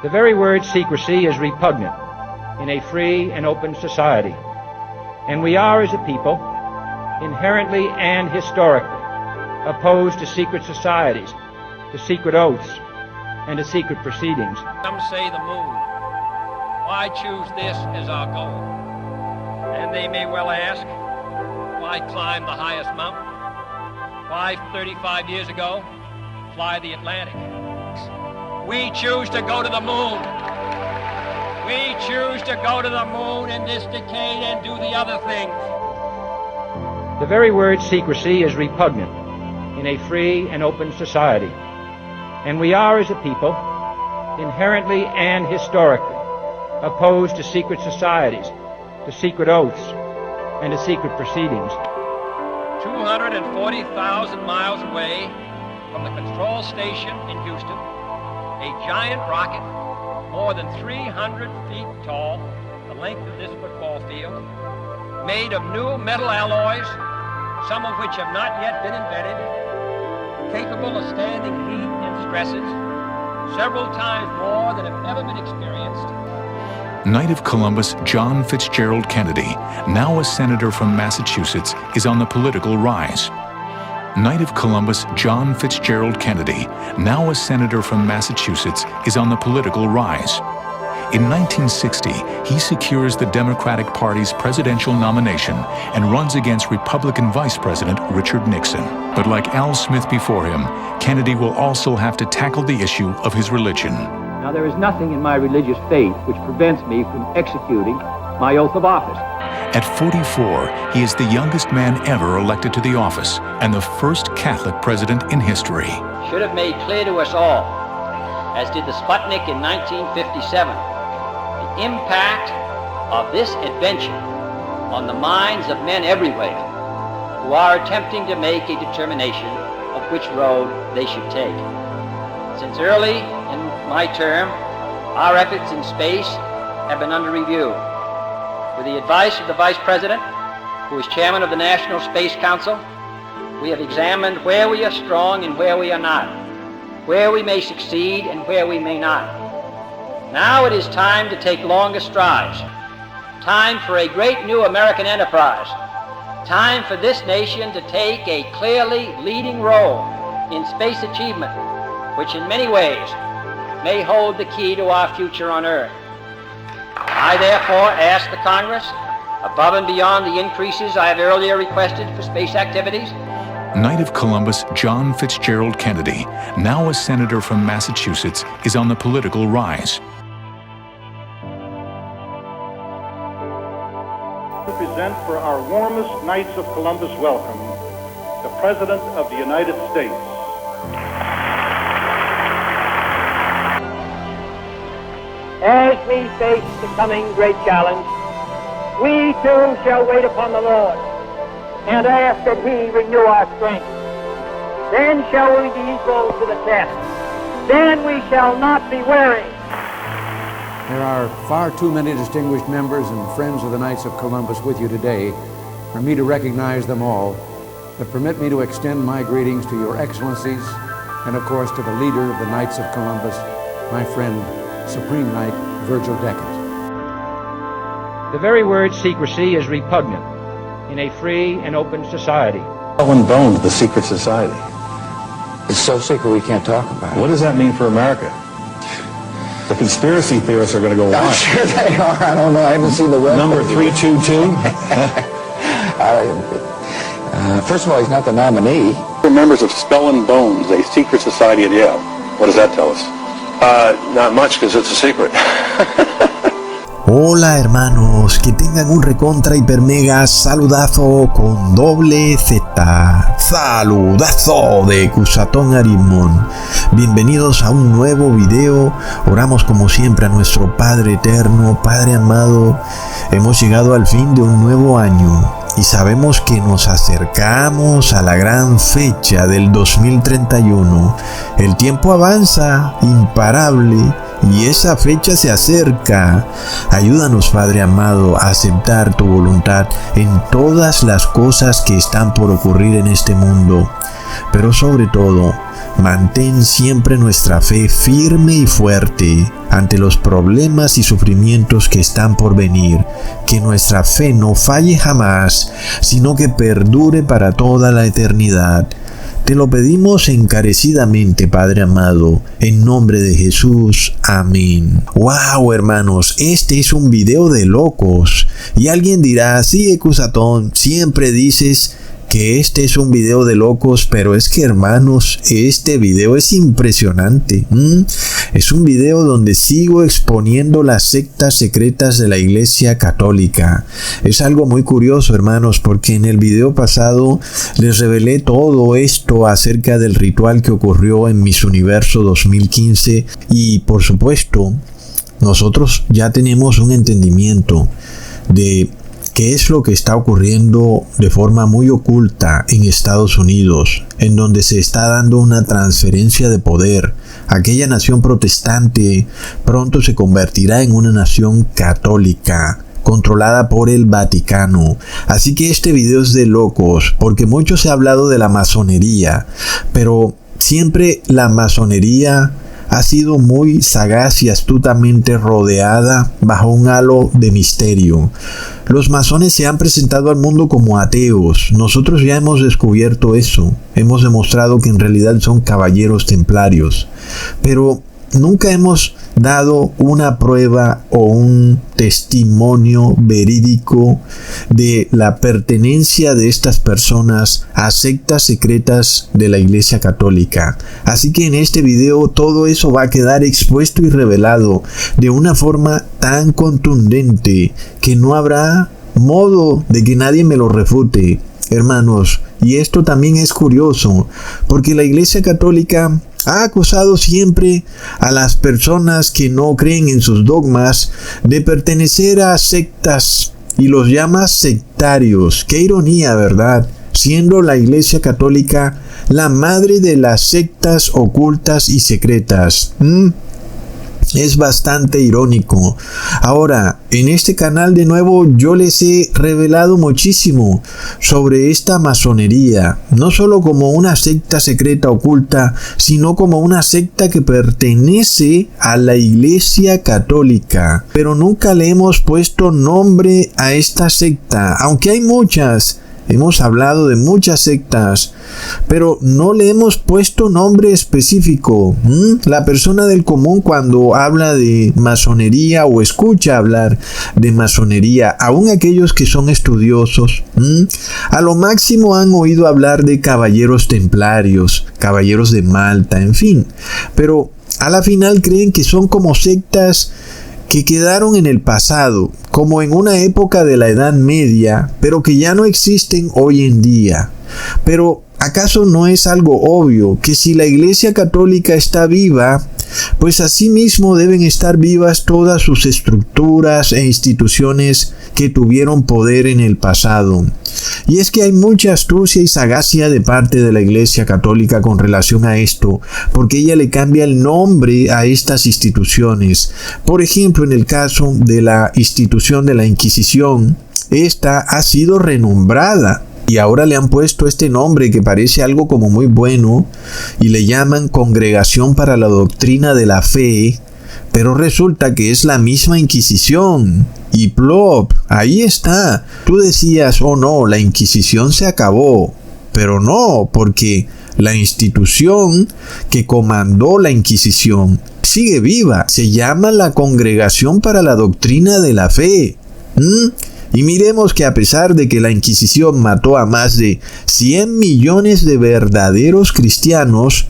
The very word secrecy is repugnant in a free and open society, and we are, as a people, inherently and historically opposed to secret societies, to secret oaths, and to secret proceedings. Some say the moon. Why choose this as our goal? And they may well ask, why climb the highest mountain? Why, 35 years ago, fly the Atlantic? We choose to go to the moon. We choose to go to the moon in this decade and do the other things. The very word secrecy is repugnant in a free and open society, and we are, as a people, inherently and historically opposed to secret societies, to secret oaths, and to secret proceedings. 240,000 miles away from the control station in Houston, a giant rocket more than 300 feet tall, the length of this football field, made of new metal alloys, some of which have not yet been invented, capable of standing heat and stresses several times more than have ever been experienced. Knight of Columbus John Fitzgerald Kennedy, now a senator from Massachusetts, is on the political rise. Knight of Columbus John Fitzgerald Kennedy, now a senator from Massachusetts, is on the political rise. In 1960, he secures the Democratic Party's presidential nomination and runs against Republican Vice President Richard Nixon. But like Al Smith before him, Kennedy will also have to tackle the issue of his religion. Now, there is nothing in my religious faith which prevents me from executing my oath of office. At 44, he is the youngest man ever elected to the office and the first Catholic president in history. Should have made clear to us all, as did the Sputnik in 1957, the impact of this adventure on the minds of men everywhere who are attempting to make a determination of which road they should take. Since early in my term, our efforts in space have been under review. With the advice of the Vice President, who is Chairman of the National Space Council, we have examined where we are strong and where we are not, where we may succeed and where we may not. Now it is time to take longer strides, time for a great new American enterprise, time for this nation to take a clearly leading role in space achievement, which in many ways may hold the key to our future on Earth. I therefore ask the Congress, above and beyond the increases I have earlier requested for space activities, Knight of Columbus John Fitzgerald Kennedy, now a senator from Massachusetts, is on the political rise. Present for our warmest Knights of Columbus welcome, the President of the United States. As we face the coming great challenge, we too shall wait upon the Lord and ask that He renew our strength. Then shall we be equal to the test. Then we shall not be weary. There are far too many distinguished members and friends of the Knights of Columbus with you today for me to recognize them all, but permit me to extend my greetings to your excellencies and of course to the leader of the Knights of Columbus, my friend, Supreme Knight Virgil Deckert. The very word secrecy is repugnant in a free and open society. Spellin' Bones, the secret society. It's so secret we can't talk about it. What does that mean for America? The conspiracy theorists are going to go I'm wild. sure they are. I don't know. I haven't seen the web. Number 322? First of all, he's not the nominee. We're members of Spellin' Bones, a secret society at Yale. What does that tell us? Not much, because it's a secret. Hola hermanos, que tengan un recontra hiper mega saludazo con doble Z. Saludazo de Cusatón Arismón. Bienvenidos a un nuevo video. Oramos como siempre a nuestro Padre Eterno, Padre amado. Hemos llegado al fin de un nuevo año y sabemos que nos acercamos a la gran fecha del 2031. El tiempo avanza imparable y esa fecha se acerca. Ayúdanos, Padre amado, a aceptar tu voluntad en todas las cosas que están por ocurrir en este mundo. Pero sobre todo, mantén siempre nuestra fe firme y fuerte ante los problemas y sufrimientos que están por venir. Que nuestra fe no falle jamás, sino que perdure para toda la eternidad. Te lo pedimos encarecidamente, Padre amado, en nombre de Jesús. Amén. ¡Wow, hermanos! Este es un video de locos. Y alguien dirá, sí, Ecusatón, siempre dices que este es un video de locos, pero es que, hermanos, este video es impresionante. Es un video donde sigo exponiendo las sectas secretas de la Iglesia Católica. Es algo muy curioso, hermanos, porque en el video pasado les revelé todo esto acerca del ritual que ocurrió en Miss Universo 2015 y, por supuesto, nosotros ya tenemos un entendimiento de qué es lo que está ocurriendo de forma muy oculta en Estados Unidos, en donde se está dando una transferencia de poder. Aquella nación protestante pronto se convertirá en una nación católica, controlada por el Vaticano. Así que este video es de locos, porque mucho se ha hablado de la masonería, pero siempre la masonería ha sido muy sagaz y astutamente rodeada bajo un halo de misterio. Los masones se han presentado al mundo como ateos. Nosotros ya hemos descubierto eso. Hemos demostrado que en realidad son caballeros templarios. Pero nunca hemos dado una prueba o un testimonio verídico de la pertenencia de estas personas a sectas secretas de la Iglesia Católica. Así que en este video todo eso va a quedar expuesto y revelado de una forma tan contundente que no habrá modo de que nadie me lo refute, hermanos. Y esto también es curioso, porque la Iglesia Católica ha acusado siempre a las personas que no creen en sus dogmas de pertenecer a sectas y los llama sectarios. Qué ironía, ¿verdad? Siendo la Iglesia Católica la madre de las sectas ocultas y secretas. Es bastante irónico. Ahora, en este canal de nuevo yo les he revelado muchísimo sobre esta masonería, no solo como una secta secreta oculta, sino como una secta que pertenece a la Iglesia Católica. Pero nunca le hemos puesto nombre a esta secta, aunque hay muchas. Hemos hablado de muchas sectas, pero no le hemos puesto nombre específico. La persona del común, cuando habla de masonería o escucha hablar de masonería, aún aquellos que son estudiosos, a lo máximo han oído hablar de caballeros templarios, caballeros de Malta, en fin. Pero a la final creen que son como sectas que quedaron en el pasado, como en una época de la Edad Media, pero que ya no existen hoy en día. Pero ¿acaso no es algo obvio que si la Iglesia Católica está viva, pues asimismo deben estar vivas todas sus estructuras e instituciones que tuvieron poder en el pasado? Y es que hay mucha astucia y sagacia de parte de la Iglesia Católica con relación a esto, porque ella le cambia el nombre a estas instituciones. Por ejemplo, en el caso de la institución de la Inquisición, esta ha sido renombrada. Y ahora le han puesto este nombre que parece algo como muy bueno y le llaman Congregación para la Doctrina de la Fe, pero resulta que es la misma Inquisición. Y plop, ahí está. Tú decías, oh no, la Inquisición se acabó. Pero no, porque la institución que comandó la Inquisición sigue viva. Se llama la Congregación para la Doctrina de la Fe. Y miremos que a pesar de que la Inquisición mató a más de 100 millones de verdaderos cristianos,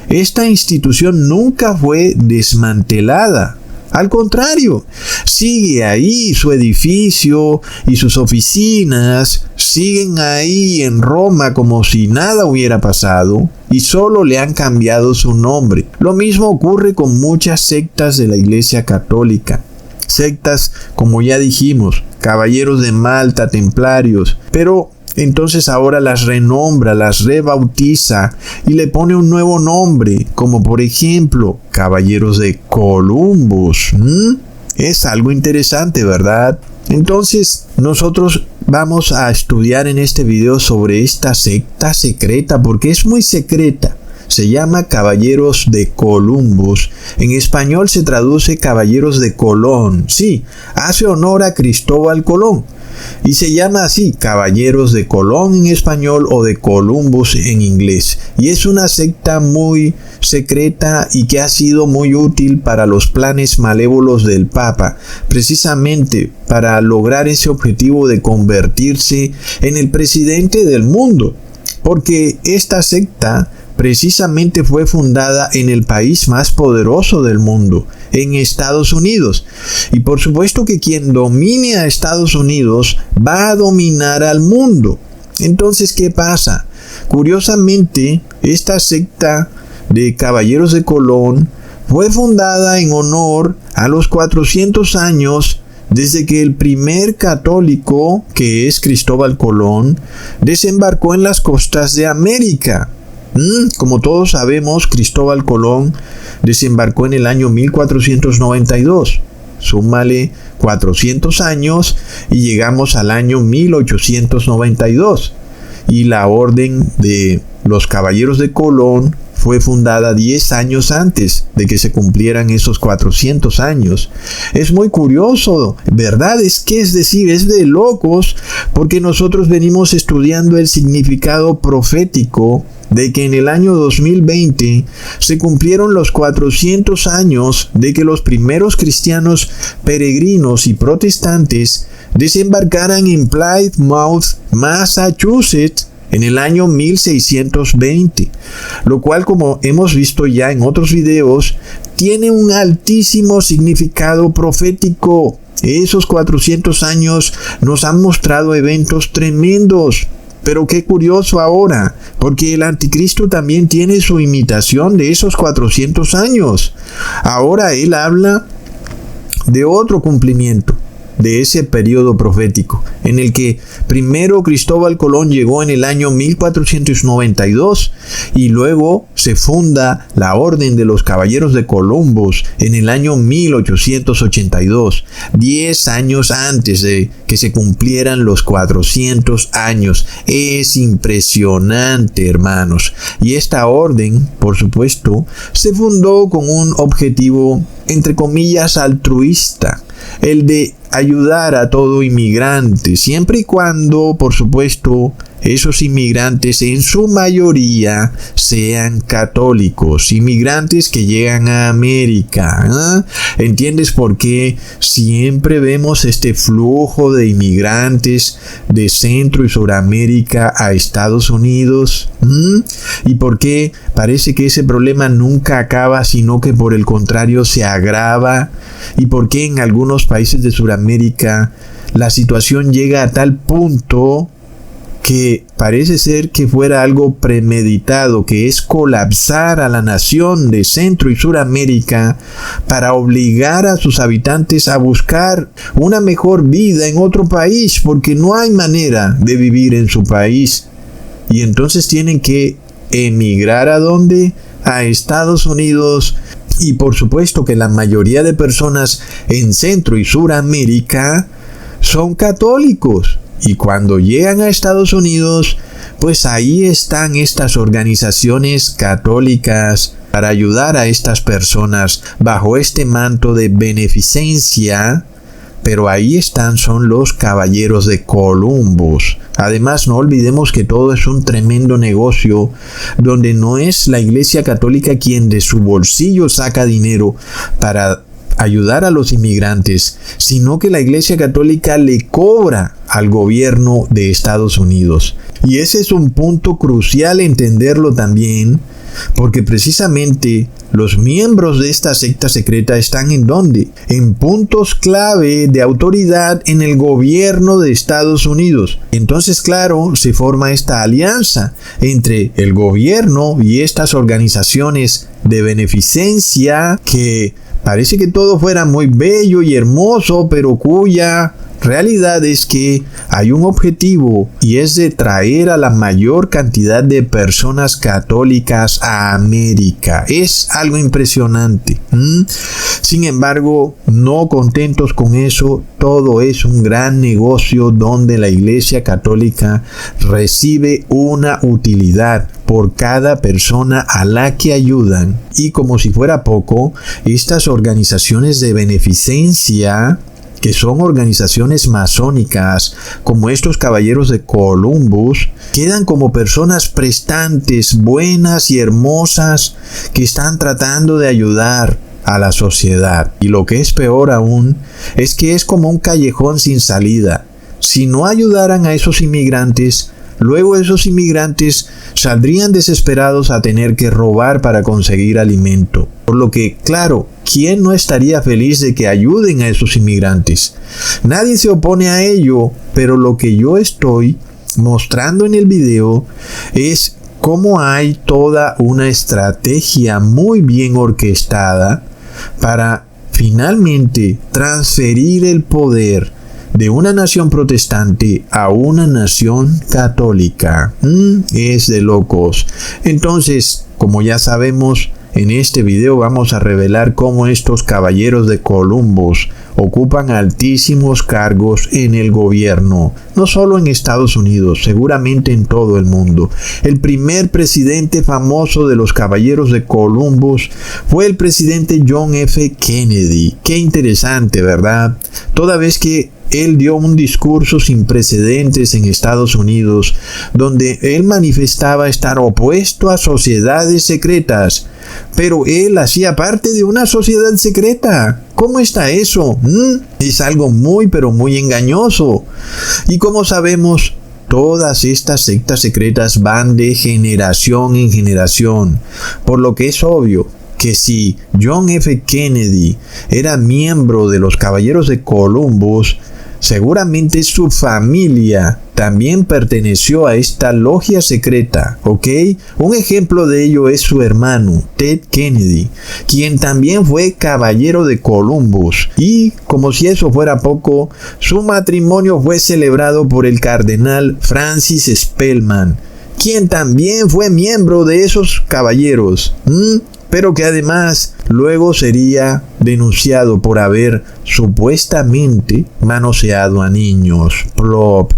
esta institución nunca fue desmantelada. Al contrario, sigue ahí su edificio y sus oficinas, siguen ahí en Roma como si nada hubiera pasado y solo le han cambiado su nombre. Lo mismo ocurre con muchas sectas de la Iglesia Católica. Sectas, como ya dijimos, caballeros de Malta, templarios, pero entonces ahora las renombra, las rebautiza y le pone un nuevo nombre, como por ejemplo, Caballeros de Columbus. Es algo interesante, ¿verdad? Entonces, nosotros vamos a estudiar en este video sobre esta secta secreta, porque es muy secreta. Se llama Caballeros de Columbus. En español se traduce Caballeros de Colón. Sí, hace honor a Cristóbal Colón. Y se llama así, Caballeros de Colón en español o de Columbus en inglés. Y es una secta muy secreta y que ha sido muy útil para los planes malévolos del Papa, precisamente para lograr ese objetivo de convertirse en el presidente del mundo. Porque esta secta precisamente fue fundada en el país más poderoso del mundo, en Estados Unidos. Y por supuesto que quien domine a Estados Unidos va a dominar al mundo. Entonces, ¿qué pasa? Curiosamente, esta secta de Caballeros de Colón fue fundada en honor a los 400 años desde que el primer católico, que es Cristóbal Colón, desembarcó en las costas de América. Como todos sabemos, Cristóbal Colón desembarcó en el año 1492. Súmale 400 años y llegamos al año 1892. Y la orden de los Caballeros de Colón fue fundada 10 años antes de que se cumplieran esos 400 años. Es muy curioso, ¿verdad? Es decir, es de locos, porque nosotros venimos estudiando el significado profético de que en el año 2020 se cumplieron los 400 años de que los primeros cristianos peregrinos y protestantes desembarcaran en Plymouth, Massachusetts, en el año 1620, lo cual, como hemos visto ya en otros videos, tiene un altísimo significado profético. Esos 400 años nos han mostrado eventos tremendos. Pero qué curioso ahora, porque el anticristo también tiene su imitación de esos 400 años. Ahora él habla de otro cumplimiento de ese periodo profético, en el que primero Cristóbal Colón llegó en el año 1492 y luego se funda la Orden de los Caballeros de Columbus en el año 1882, 10 años antes de que se cumplieran los 400 años. Es impresionante, hermanos. Y esta orden, por supuesto, se fundó con un objetivo, entre comillas, altruista, el de ayudar a todo inmigrante, siempre y cuando, por supuesto, esos inmigrantes en su mayoría sean católicos, inmigrantes que llegan a América. ¿Entiendes por qué siempre vemos este flujo de inmigrantes de Centro y Suramérica a Estados Unidos? ¿Y por qué parece que ese problema nunca acaba, sino que por el contrario se agrava? ¿Y por qué en algunos países de Suramérica la situación llega a tal punto que parece ser que fuera algo premeditado, que es colapsar a la nación de Centro y Suramérica para obligar a sus habitantes a buscar una mejor vida en otro país, porque no hay manera de vivir en su país? Y entonces tienen que emigrar ¿a dónde? A Estados Unidos. Y por supuesto que la mayoría de personas en Centro y Suramérica son católicos. Y cuando llegan a Estados Unidos, pues ahí están estas organizaciones católicas para ayudar a estas personas bajo este manto de beneficencia. Pero ahí son los Caballeros de Columbus. Además, no olvidemos que todo es un tremendo negocio donde no es la Iglesia Católica quien de su bolsillo saca dinero para ayudar a los inmigrantes, sino que la Iglesia Católica le cobra al gobierno de Estados Unidos. Y ese es un punto crucial entenderlo también, porque precisamente los miembros de esta secta secreta están ¿en dónde? En puntos clave de autoridad en el gobierno de Estados Unidos. Entonces, claro, se forma esta alianza entre el gobierno y estas organizaciones de beneficencia que parece que todo fuera muy bello y hermoso, pero cuya realidad es que hay un objetivo y es de traer a la mayor cantidad de personas católicas a América. Es algo impresionante. Sin embargo, no contentos con eso, todo es un gran negocio donde la Iglesia Católica recibe una utilidad por cada persona a la que ayudan. Y como si fuera poco, estas organizaciones de beneficencia, que son organizaciones masónicas, como estos caballeros de Columbus, quedan como personas prestantes, buenas y hermosas, que están tratando de ayudar a la sociedad. Y lo que es peor aún, es que es como un callejón sin salida. Si no ayudaran a esos inmigrantes, luego esos inmigrantes saldrían desesperados a tener que robar para conseguir alimento. Por lo que, claro, ¿quién no estaría feliz de que ayuden a esos inmigrantes? Nadie se opone a ello, pero lo que yo estoy mostrando en el video es cómo hay toda una estrategia muy bien orquestada para finalmente transferir el poder de una nación protestante a una nación católica. Es de locos. Entonces, como ya sabemos, en este video vamos a revelar cómo estos caballeros de Columbus ocupan altísimos cargos en el gobierno, no solo en Estados Unidos, seguramente en todo el mundo. El primer presidente famoso de los caballeros de Columbus fue el presidente John F. Kennedy. Qué interesante, ¿verdad? Toda vez que él dio un discurso sin precedentes en Estados Unidos, donde él manifestaba estar opuesto a sociedades secretas, pero él hacía parte de una sociedad secreta. ¿Cómo está eso? Es algo muy, pero muy engañoso. Y como sabemos, todas estas sectas secretas van de generación en generación, por lo que es obvio que si John F. Kennedy era miembro de los Caballeros de Columbus, seguramente su familia también perteneció a esta logia secreta, ¿ok? Un ejemplo de ello es su hermano, Ted Kennedy, quien también fue caballero de Columbus. Y, como si eso fuera poco, su matrimonio fue celebrado por el cardenal Francis Spellman, quien también fue miembro de esos caballeros. Pero que además luego sería denunciado por haber supuestamente manoseado a niños. Plop.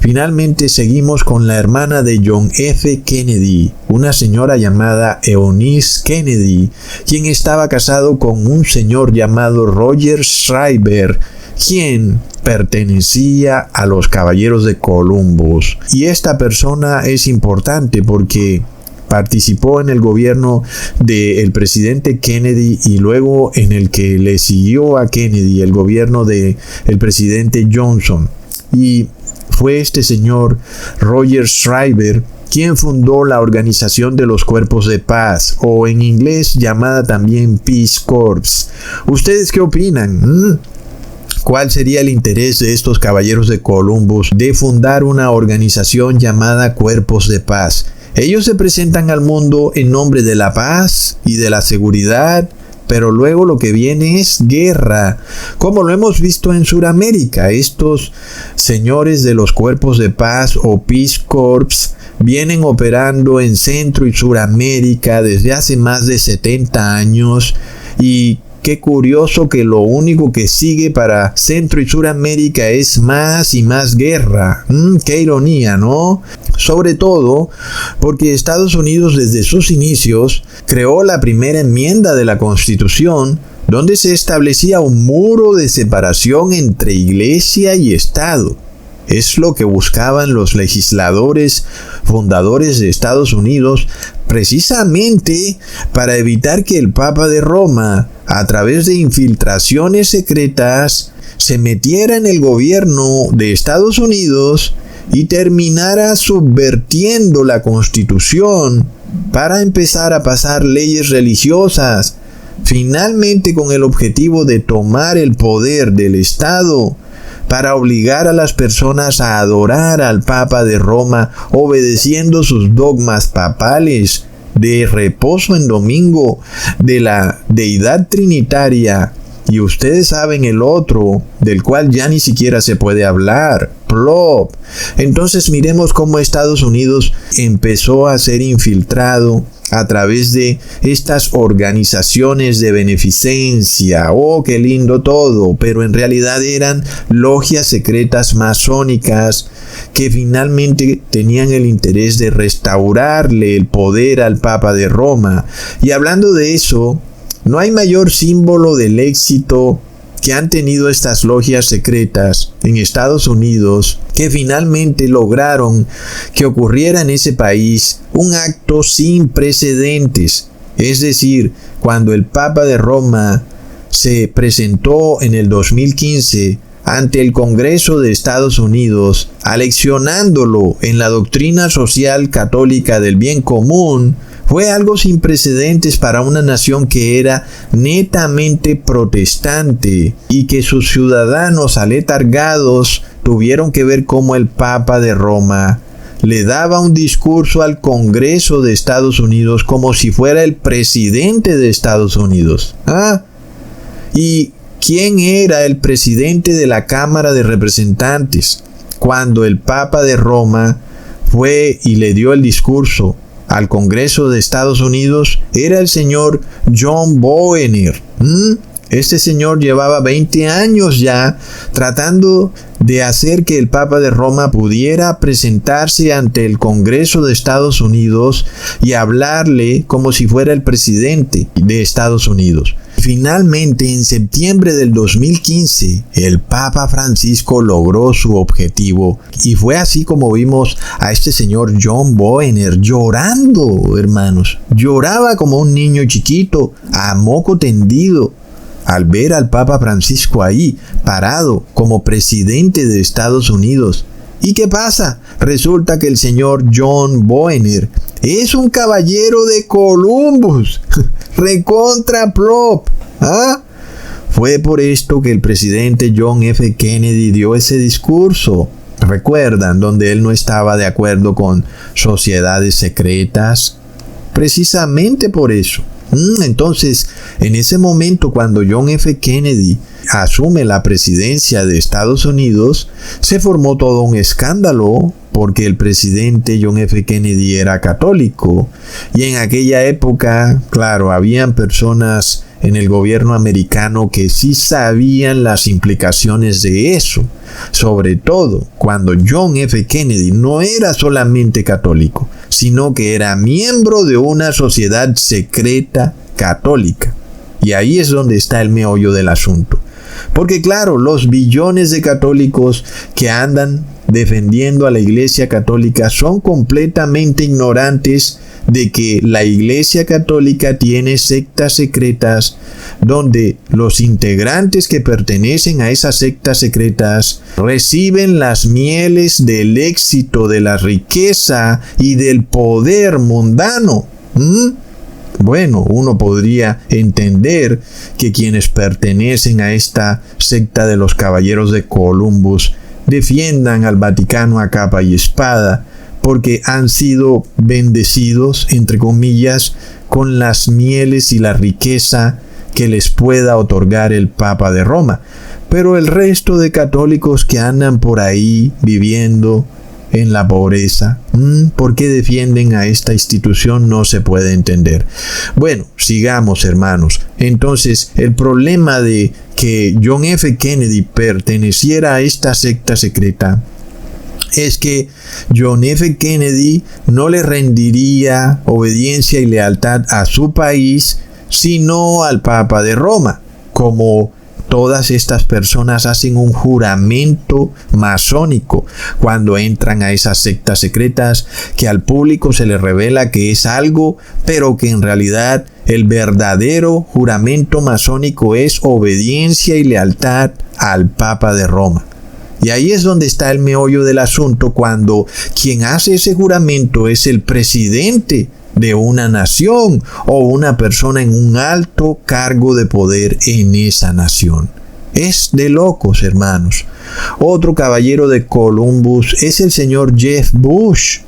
Finalmente seguimos con la hermana de John F. Kennedy, una señora llamada Eunice Kennedy, quien estaba casado con un señor llamado Roger Schreiber, quien pertenecía a los Caballeros de Columbus. Y esta persona es importante porque participó en el gobierno del presidente Kennedy y luego en el que le siguió a Kennedy, el gobierno del presidente Johnson. Y fue este señor Roger Schreiber quien fundó la Organización de los Cuerpos de Paz, o en inglés llamada también Peace Corps. ¿Ustedes qué opinan? ¿Cuál sería el interés de estos caballeros de Columbus de fundar una organización llamada Cuerpos de Paz? Ellos se presentan al mundo en nombre de la paz y de la seguridad, pero luego lo que viene es guerra, como lo hemos visto en Sudamérica. Estos señores de los Cuerpos de Paz o Peace Corps vienen operando en Centro y Sudamérica desde hace más de 70 años y qué curioso que lo único que sigue para Centro y Sudamérica es más y más guerra. Qué ironía, ¿no? Sobre todo porque Estados Unidos desde sus inicios creó la primera enmienda de la Constitución, donde se establecía un muro de separación entre Iglesia y Estado. Es lo que buscaban los legisladores fundadores de Estados Unidos, precisamente para evitar que el Papa de Roma, a través de infiltraciones secretas, se metiera en el gobierno de Estados Unidos y terminara subvirtiendo la Constitución para empezar a pasar leyes religiosas, finalmente con el objetivo de tomar el poder del Estado para obligar a las personas a adorar al Papa de Roma obedeciendo sus dogmas papales de reposo en domingo, de la deidad trinitaria Y ustedes saben el otro, del cual ya ni siquiera se puede hablar, Plop. Entonces miremos cómo Estados Unidos empezó a ser infiltrado a través de estas organizaciones de beneficencia. ¡Oh, qué lindo todo! Pero en realidad eran logias secretas masónicas que finalmente tenían el interés de restaurarle el poder al Papa de Roma. Y hablando de eso, no hay mayor símbolo del éxito que han tenido estas logias secretas en Estados Unidos, que finalmente lograron que ocurriera en ese país un acto sin precedentes. Es decir, cuando el Papa de Roma se presentó en el 2015 ante el Congreso de Estados Unidos, aleccionándolo en la doctrina social católica del bien común, fue algo sin precedentes para una nación que era netamente protestante y que sus ciudadanos aletargados tuvieron que ver cómo el Papa de Roma le daba un discurso al Congreso de Estados Unidos como si fuera el presidente de Estados Unidos. ¿Y quién era el presidente de la Cámara de Representantes cuando el Papa de Roma fue y le dio el discurso al Congreso de Estados Unidos? Era el señor John Boehner. Este señor llevaba 20 años ya tratando de hacer que el Papa de Roma pudiera presentarse ante el Congreso de Estados Unidos y hablarle como si fuera el presidente de Estados Unidos. Finalmente, en septiembre del 2015, el Papa Francisco logró su objetivo y fue así como vimos a este señor John Boehner llorando, hermanos. Lloraba como un niño chiquito, a moco tendido, al ver al Papa Francisco ahí, parado como presidente de Estados Unidos. ¿Y qué pasa? Resulta que el señor John Boehner es un caballero de Columbus. Recontra Plop. Fue por esto que el presidente John F. Kennedy dio ese discurso. ¿Recuerdan? Donde él no estaba de acuerdo con sociedades secretas. Precisamente por eso. Entonces, en ese momento, cuando John F. Kennedy asume la presidencia de Estados Unidos, se formó todo un escándalo porque el presidente John F. Kennedy era católico. Y en aquella época, claro, habían personas en el gobierno americano que sí sabían las implicaciones de eso. Sobre todo cuando John F. Kennedy no era solamente católico, sino que era miembro de una sociedad secreta católica. Y ahí es donde está el meollo del asunto. Porque claro, los billones de católicos que andan defendiendo a la Iglesia Católica son completamente ignorantes de que la Iglesia Católica tiene sectas secretas donde los integrantes que pertenecen a esas sectas secretas reciben las mieles del éxito, de la riqueza y del poder mundano. Bueno, uno podría entender que quienes pertenecen a esta secta de los Caballeros de Columbus defiendan al Vaticano a capa y espada, porque han sido bendecidos, entre comillas, con las mieles y la riqueza que les pueda otorgar el Papa de Roma. Pero el resto de católicos que andan por ahí viviendo en la pobreza, ¿por qué defienden a esta institución? No se puede entender. Bueno, sigamos, hermanos. Entonces, el problema de que John F. Kennedy perteneciera a esta secta secreta es que John F. Kennedy no le rendiría obediencia y lealtad a su país, sino al Papa de Roma. Como todas estas personas hacen un juramento masónico cuando entran a esas sectas secretas, que al público se les revela que es algo, pero que en realidad el verdadero juramento masónico es obediencia y lealtad al Papa de Roma. Y ahí es donde está el meollo del asunto, cuando quien hace ese juramento es el presidente de una nación o una persona en un alto cargo de poder en esa nación. Es de locos, hermanos. Otro caballero de Columbus es el señor Jeb Bush,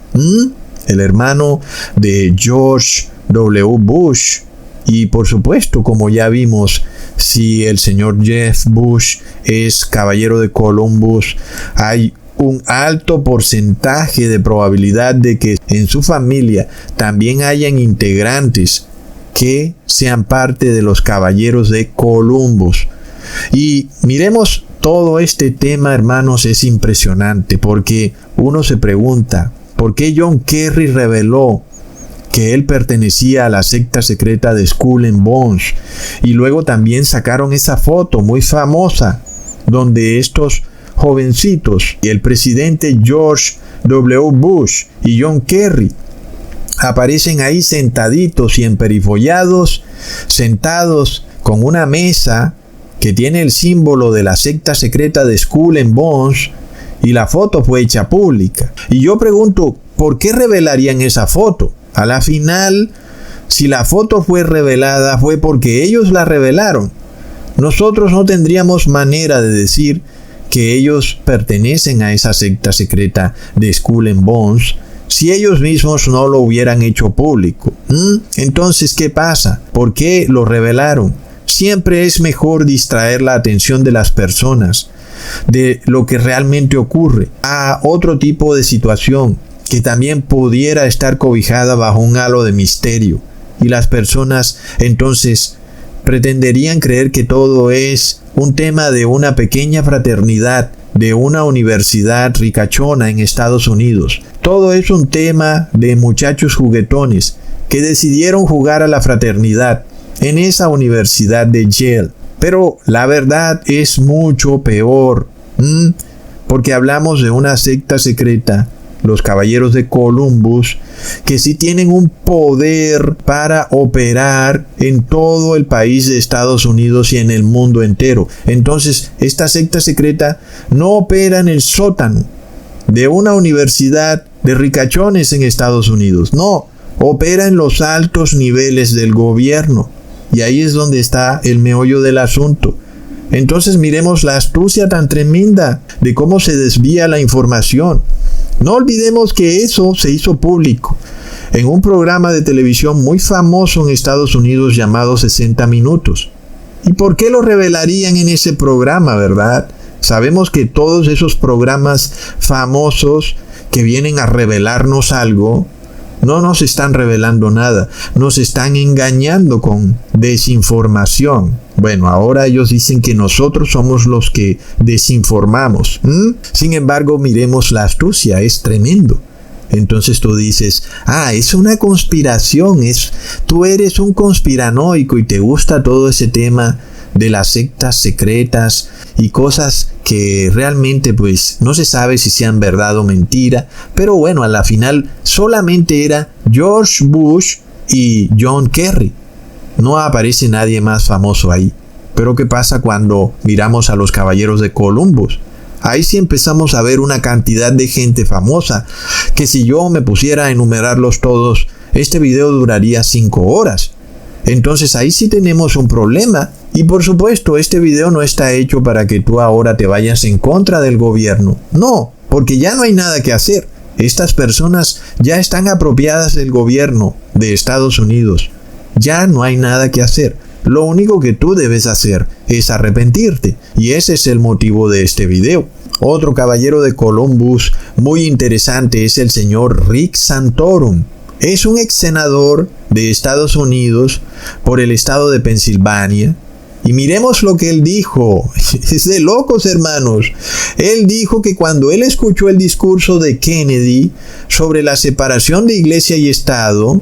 el hermano de George W. Bush, Y por supuesto, como ya vimos, si el señor Jeb Bush es caballero de Columbus, hay un alto porcentaje de probabilidad de que en su familia también hayan integrantes que sean parte de los caballeros de Columbus. Y miremos todo este tema, hermanos, es impresionante porque uno se pregunta, ¿por qué John Kerry reveló que él pertenecía a la secta secreta de Skull and Bones? Y luego también sacaron esa foto muy famosa donde estos jovencitos y el presidente George W. Bush y John Kerry aparecen ahí sentaditos y emperifollados, sentados con una mesa que tiene el símbolo de la secta secreta de Skull and Bones, y la foto fue hecha pública. Y yo pregunto, ¿por qué revelarían esa foto? A la final, si la foto fue revelada, fue porque ellos la revelaron. Nosotros no tendríamos manera de decir que ellos pertenecen a esa secta secreta de Skull and Bones si ellos mismos no lo hubieran hecho público. Entonces, ¿qué pasa? ¿Por qué lo revelaron? Siempre es mejor distraer la atención de las personas de lo que realmente ocurre a otro tipo de situación que también pudiera estar cobijada bajo un halo de misterio. Y las personas entonces pretenderían creer que todo es un tema de una pequeña fraternidad de una universidad ricachona en Estados Unidos. Todo es un tema de muchachos juguetones que decidieron jugar a la fraternidad en esa universidad de Yale. Pero la verdad es mucho peor, porque hablamos de una secta secreta, los caballeros de Columbus, que sí tienen un poder para operar en todo el país de Estados Unidos y en el mundo entero. Entonces, esta secta secreta no opera en el sótano de una universidad de ricachones en Estados Unidos. No, opera en los altos niveles del gobierno. Y ahí es donde está el meollo del asunto. Entonces miremos la astucia tan tremenda de cómo se desvía la información. No olvidemos que eso se hizo público en un programa de televisión muy famoso en Estados Unidos llamado 60 Minutos. ¿Y por qué lo revelarían en ese programa, verdad? Sabemos que todos esos programas famosos que vienen a revelarnos algo, no nos están revelando nada, nos están engañando con desinformación. Bueno, ahora ellos dicen que nosotros somos los que desinformamos. Sin embargo, miremos la astucia, es tremendo. Entonces tú dices, es una conspiración, tú eres un conspiranoico y te gusta todo ese tema de las sectas secretas y cosas que realmente pues no se sabe si sean verdad o mentira, pero bueno, a la final solamente era George Bush y John Kerry. No aparece nadie más famoso ahí. Pero ¿qué pasa cuando miramos a los caballeros de Columbus? Ahí sí empezamos a ver una cantidad de gente famosa que si yo me pusiera a enumerarlos todos, este video duraría 5 horas. Entonces ahí sí tenemos un problema. Y por supuesto, este video no está hecho para que tú ahora te vayas en contra del gobierno. No, porque ya no hay nada que hacer. Estas personas ya están apropiadas del gobierno de Estados Unidos. Ya no hay nada que hacer. Lo único que tú debes hacer es arrepentirte. Y ese es el motivo de este video. Otro caballero de Columbus muy interesante es el señor Rick Santorum. Es un ex senador de Estados Unidos por el estado de Pensilvania. Y miremos lo que él dijo. Es de locos, hermanos. Él dijo que cuando él escuchó el discurso de Kennedy sobre la separación de iglesia y estado,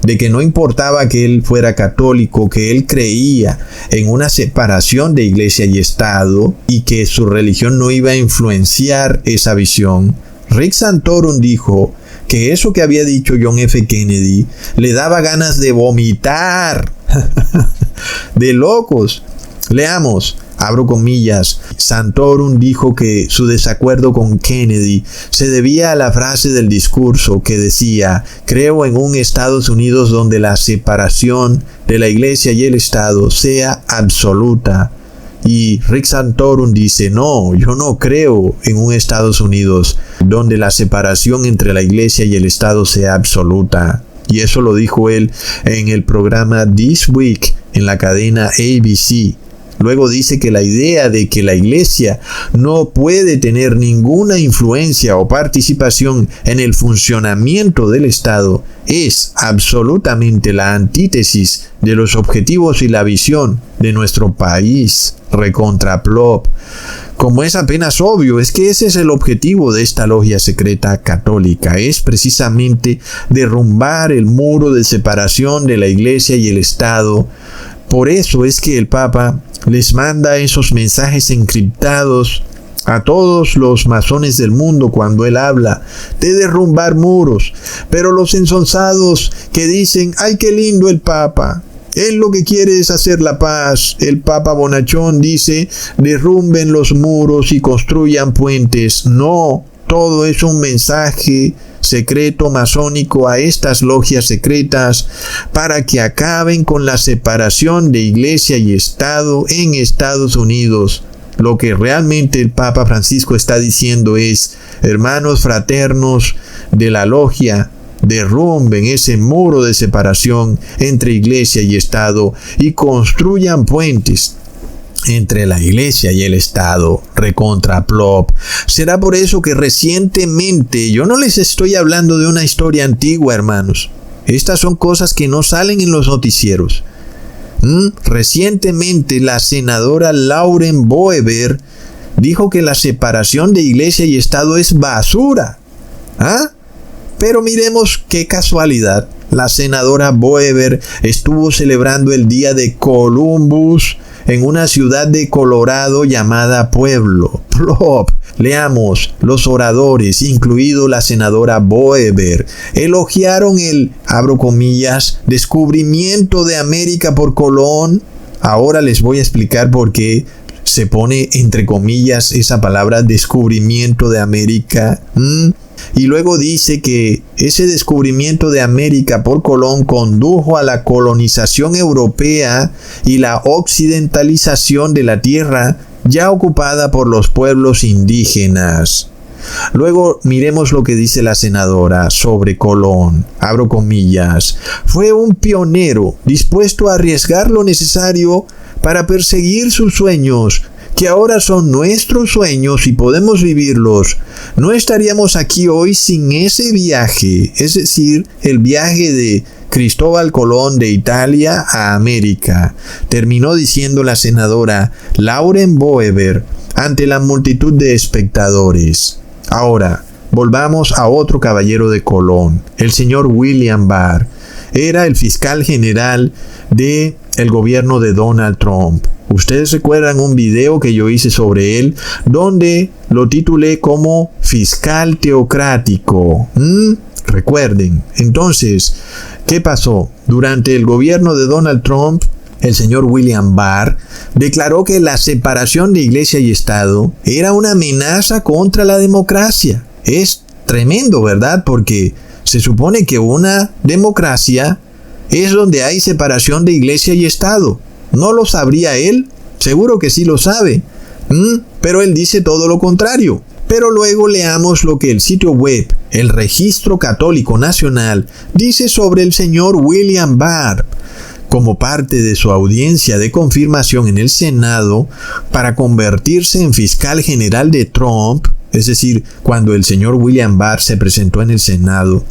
de que no importaba que él fuera católico, que él creía en una separación de iglesia y estado y que su religión no iba a influenciar esa visión, Rick Santorum dijo que eso que había dicho John F. Kennedy le daba ganas de vomitar. De locos. Leamos, abro comillas, Santorum dijo que su desacuerdo con Kennedy se debía a la frase del discurso que decía: creo en un Estados Unidos donde la separación de la iglesia y el Estado sea absoluta. Y Rick Santorum dice: no, yo no creo en un Estados Unidos donde la separación entre la iglesia y el Estado sea absoluta. Y eso lo dijo él en el programa This Week en la cadena ABC. Luego dice que la idea de que la iglesia no puede tener ninguna influencia o participación en el funcionamiento del Estado es absolutamente la antítesis de los objetivos y la visión de nuestro país, recontra plop. Como es apenas obvio, es que ese es el objetivo de esta logia secreta católica, es precisamente derrumbar el muro de separación de la iglesia y el Estado. Por eso es que el Papa les manda esos mensajes encriptados a todos los masones del mundo cuando él habla de derrumbar muros. Pero los ensonzados que dicen, ¡ay, qué lindo el Papa! Él lo que quiere es hacer la paz. El Papa bonachón dice, derrumben los muros y construyan puentes. No, todo es un mensaje secreto masónico a estas logias secretas para que acaben con la separación de iglesia y Estado en Estados Unidos. Lo que realmente el Papa Francisco está diciendo es, hermanos fraternos de la logia, derrumben ese muro de separación entre iglesia y Estado y construyan puentes entre la iglesia y el Estado, recontra plop. Será por eso que recientemente, yo no les estoy hablando de una historia antigua, hermanos. Estas son cosas que no salen en los noticieros. Recientemente la senadora Lauren Boebert dijo que la separación de iglesia y Estado es basura. Pero miremos qué casualidad. La senadora Boebert estuvo celebrando el día de Columbus en una ciudad de Colorado llamada Pueblo. Plop. Leamos, los oradores, incluido la senadora Boebert, elogiaron el, abro comillas, descubrimiento de América por Colón. Ahora les voy a explicar por qué se pone entre comillas esa palabra descubrimiento de América. Y luego dice que ese descubrimiento de América por Colón condujo a la colonización europea y la occidentalización de la tierra ya ocupada por los pueblos indígenas. Luego miremos lo que dice la senadora sobre Colón. Abro comillas. Fue un pionero dispuesto a arriesgar lo necesario para perseguir sus sueños, que ahora son nuestros sueños y podemos vivirlos. No estaríamos aquí hoy sin ese viaje, es decir, el viaje de Cristóbal Colón de Italia a América, terminó diciendo la senadora Lauren Boebert ante la multitud de espectadores. Ahora, volvamos a otro caballero de Colón, el señor William Barr. Era el fiscal general del gobierno de Donald Trump. Ustedes recuerdan un video que yo hice sobre él, donde lo titulé como fiscal teocrático. Recuerden. Entonces, ¿qué pasó? Durante el gobierno de Donald Trump, el señor William Barr declaró que la separación de iglesia y Estado era una amenaza contra la democracia. Es tremendo, ¿verdad? Porque se supone que una democracia es donde hay separación de iglesia y Estado. ¿No lo sabría él? Seguro que sí lo sabe. Pero él dice todo lo contrario. Pero luego leamos lo que el sitio web, el Registro Católico Nacional, dice sobre el señor William Barr. Como parte de su audiencia de confirmación en el Senado para convertirse en fiscal general de Trump, es decir, cuando el señor William Barr se presentó en el Senado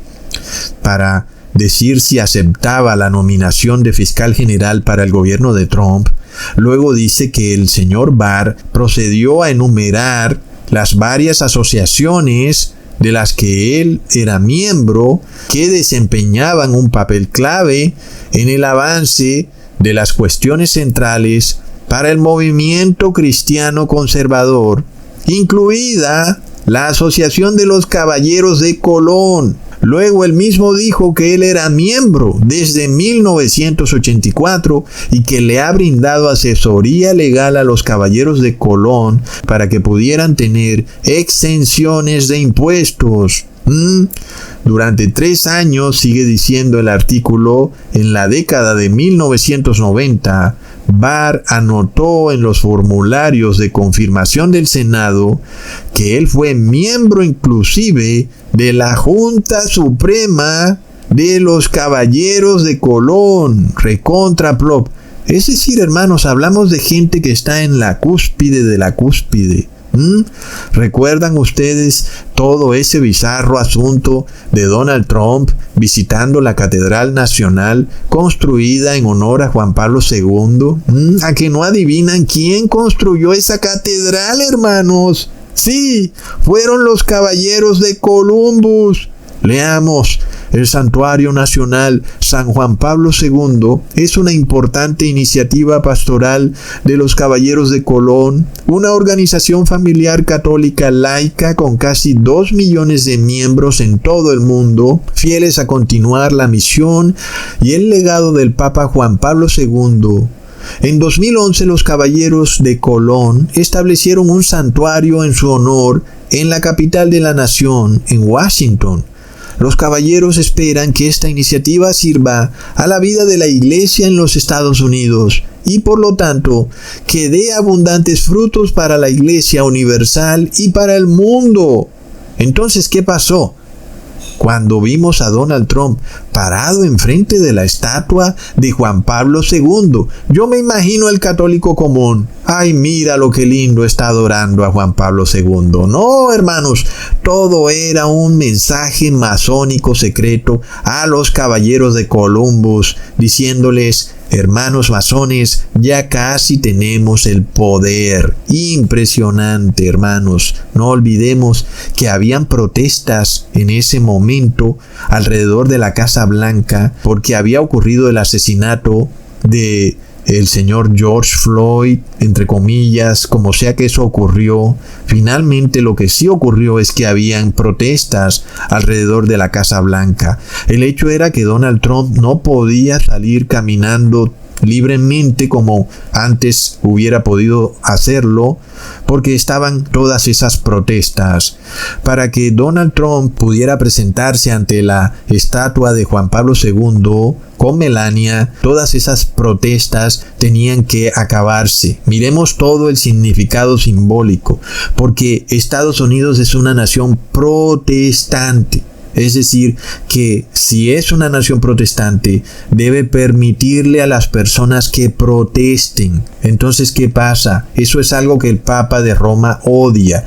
para decir si aceptaba la nominación de fiscal general para el gobierno de Trump, luego dice que el señor Barr procedió a enumerar las varias asociaciones de las que él era miembro que desempeñaban un papel clave en el avance de las cuestiones centrales para el movimiento cristiano conservador, incluida la Asociación de los Caballeros de Colón. Luego él mismo dijo que él era miembro desde 1984 y que le ha brindado asesoría legal a los Caballeros de Colón para que pudieran tener exenciones de impuestos. Durante 3 años, sigue diciendo el artículo, en la década de 1990, Barr anotó en los formularios de confirmación del Senado que él fue miembro inclusive de la Junta Suprema de los Caballeros de Colón, recontra plop. Es decir, hermanos, hablamos de gente que está en la cúspide de la cúspide. ¿Recuerdan ustedes todo ese bizarro asunto de Donald Trump visitando la Catedral Nacional construida en honor a Juan Pablo II? ¿A que no adivinan quién construyó esa catedral, hermanos? Sí, fueron los Caballeros de Columbus. Leamos, el Santuario Nacional San Juan Pablo II es una importante iniciativa pastoral de los Caballeros de Colón, una organización familiar católica laica con casi 2 millones de miembros en todo el mundo, fieles a continuar la misión y el legado del Papa Juan Pablo II. En 2011 los Caballeros de Colón establecieron un santuario en su honor en la capital de la nación, en Washington. Los caballeros esperan que esta iniciativa sirva a la vida de la Iglesia en los Estados Unidos y por lo tanto que dé abundantes frutos para la Iglesia universal y para el mundo. Entonces, ¿qué pasó? Cuando vimos a Donald Trump parado enfrente de la estatua de Juan Pablo II, yo me imagino el católico común. Ay, mira lo que lindo está adorando a Juan Pablo II. No, hermanos, todo era un mensaje masónico secreto a los Caballeros de Columbus, diciéndoles: hermanos masones, ya casi tenemos el poder. Impresionante, hermanos. No olvidemos que habían protestas en ese momento alrededor de la Casa Blanca porque había ocurrido el asesinato de el señor George Floyd, entre comillas, como sea que eso ocurrió. Finalmente lo que sí ocurrió es que habían protestas alrededor de la Casa Blanca. El hecho era que Donald Trump no podía salir caminando libremente como antes hubiera podido hacerlo, porque estaban todas esas protestas. Para que Donald Trump pudiera presentarse ante la estatua de Juan Pablo II con Melania, todas esas protestas tenían que acabarse. Miremos todo el significado simbólico, porque Estados Unidos es una nación protestante. Es decir, que si es una nación protestante, debe permitirle a las personas que protesten. Entonces, ¿qué pasa? Eso es algo que el Papa de Roma odia.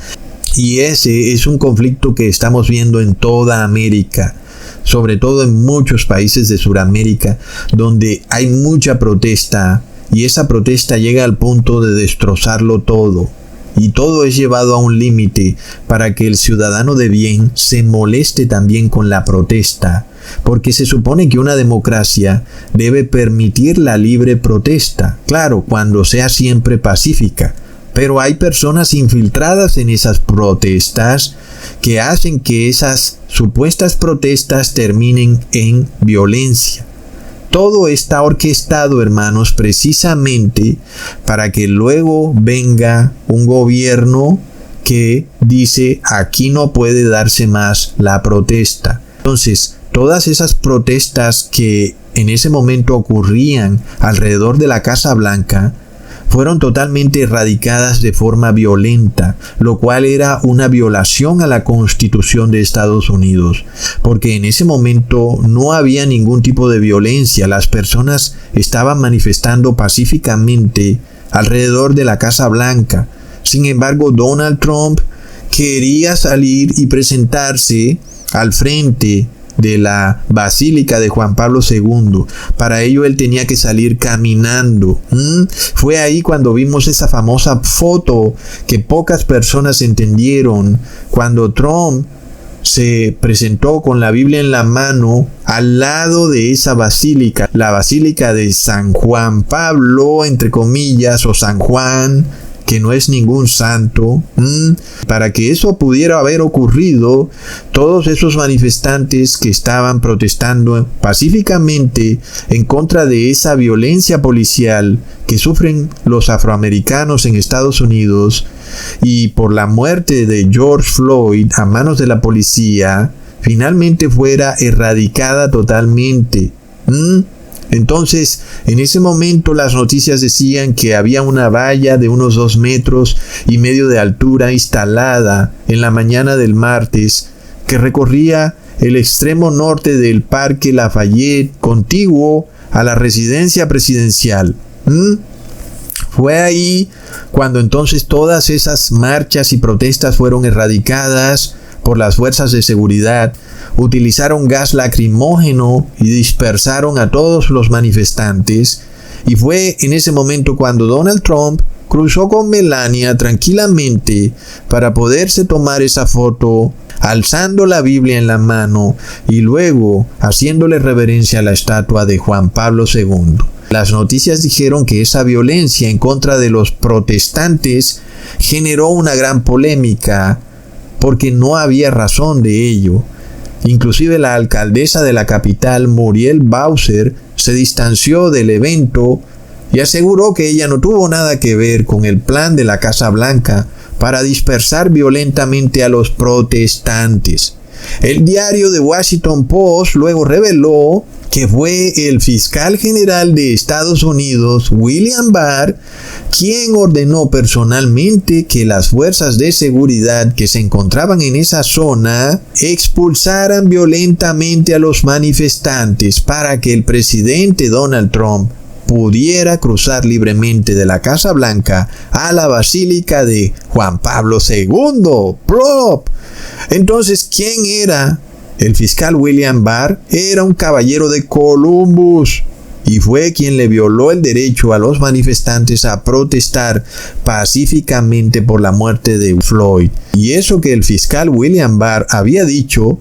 Y ese es un conflicto que estamos viendo en toda América, sobre todo en muchos países de Sudamérica, donde hay mucha protesta, y esa protesta llega al punto de destrozarlo todo. Y todo es llevado a un límite para que el ciudadano de bien se moleste también con la protesta, porque se supone que una democracia debe permitir la libre protesta, claro, cuando sea siempre pacífica. Pero hay personas infiltradas en esas protestas que hacen que esas supuestas protestas terminen en violencia. Todo está orquestado, hermanos, precisamente para que luego venga un gobierno que dice: aquí no puede darse más la protesta. Entonces, todas esas protestas que en ese momento ocurrían alrededor de la Casa Blanca fueron totalmente erradicadas de forma violenta, lo cual era una violación a la Constitución de Estados Unidos, porque en ese momento no había ningún tipo de violencia. Las personas estaban manifestando pacíficamente alrededor de la Casa Blanca. Sin embargo, Donald Trump quería salir y presentarse al frente de la Basílica de Juan Pablo II. Para ello él tenía que salir caminando. Fue ahí cuando vimos esa famosa foto que pocas personas entendieron, cuando Trump se presentó con la Biblia en la mano al lado de esa basílica, la Basílica de San Juan Pablo, entre comillas, o San Juan, que no es ningún santo. Para que eso pudiera haber ocurrido, todos esos manifestantes que estaban protestando pacíficamente en contra de esa violencia policial que sufren los afroamericanos en Estados Unidos y por la muerte de George Floyd a manos de la policía, finalmente fuera erradicada totalmente. Entonces, en ese momento las noticias decían que había una valla de unos 2,5 metros de altura instalada en la mañana del martes que recorría el extremo norte del Parque Lafayette, contiguo a la residencia presidencial. Fue ahí cuando entonces todas esas marchas y protestas fueron erradicadas por las fuerzas de seguridad. Utilizaron gas lacrimógeno y dispersaron a todos los manifestantes. Y fue en ese momento cuando Donald Trump cruzó con Melania tranquilamente para poderse tomar esa foto, alzando la Biblia en la mano y luego haciéndole reverencia a la estatua de Juan Pablo II. Las noticias dijeron que esa violencia en contra de los protestantes generó una gran polémica porque no había razón de ello. Inclusive la alcaldesa de la capital, Muriel Bowser, se distanció del evento y aseguró que ella no tuvo nada que ver con el plan de la Casa Blanca para dispersar violentamente a los protestantes. El diario The Washington Post luego reveló que fue el fiscal general de Estados Unidos, William Barr, quien ordenó personalmente que las fuerzas de seguridad que se encontraban en esa zona expulsaran violentamente a los manifestantes para que el presidente Donald Trump pudiera cruzar libremente de la Casa Blanca a la Basílica de Juan Pablo II. ¡Prop! Entonces, ¿quién era el fiscal William Barr? Era un caballero de Columbus y fue quien le violó el derecho a los manifestantes a protestar pacíficamente por la muerte de Floyd. Y eso que el fiscal William Barr había dicho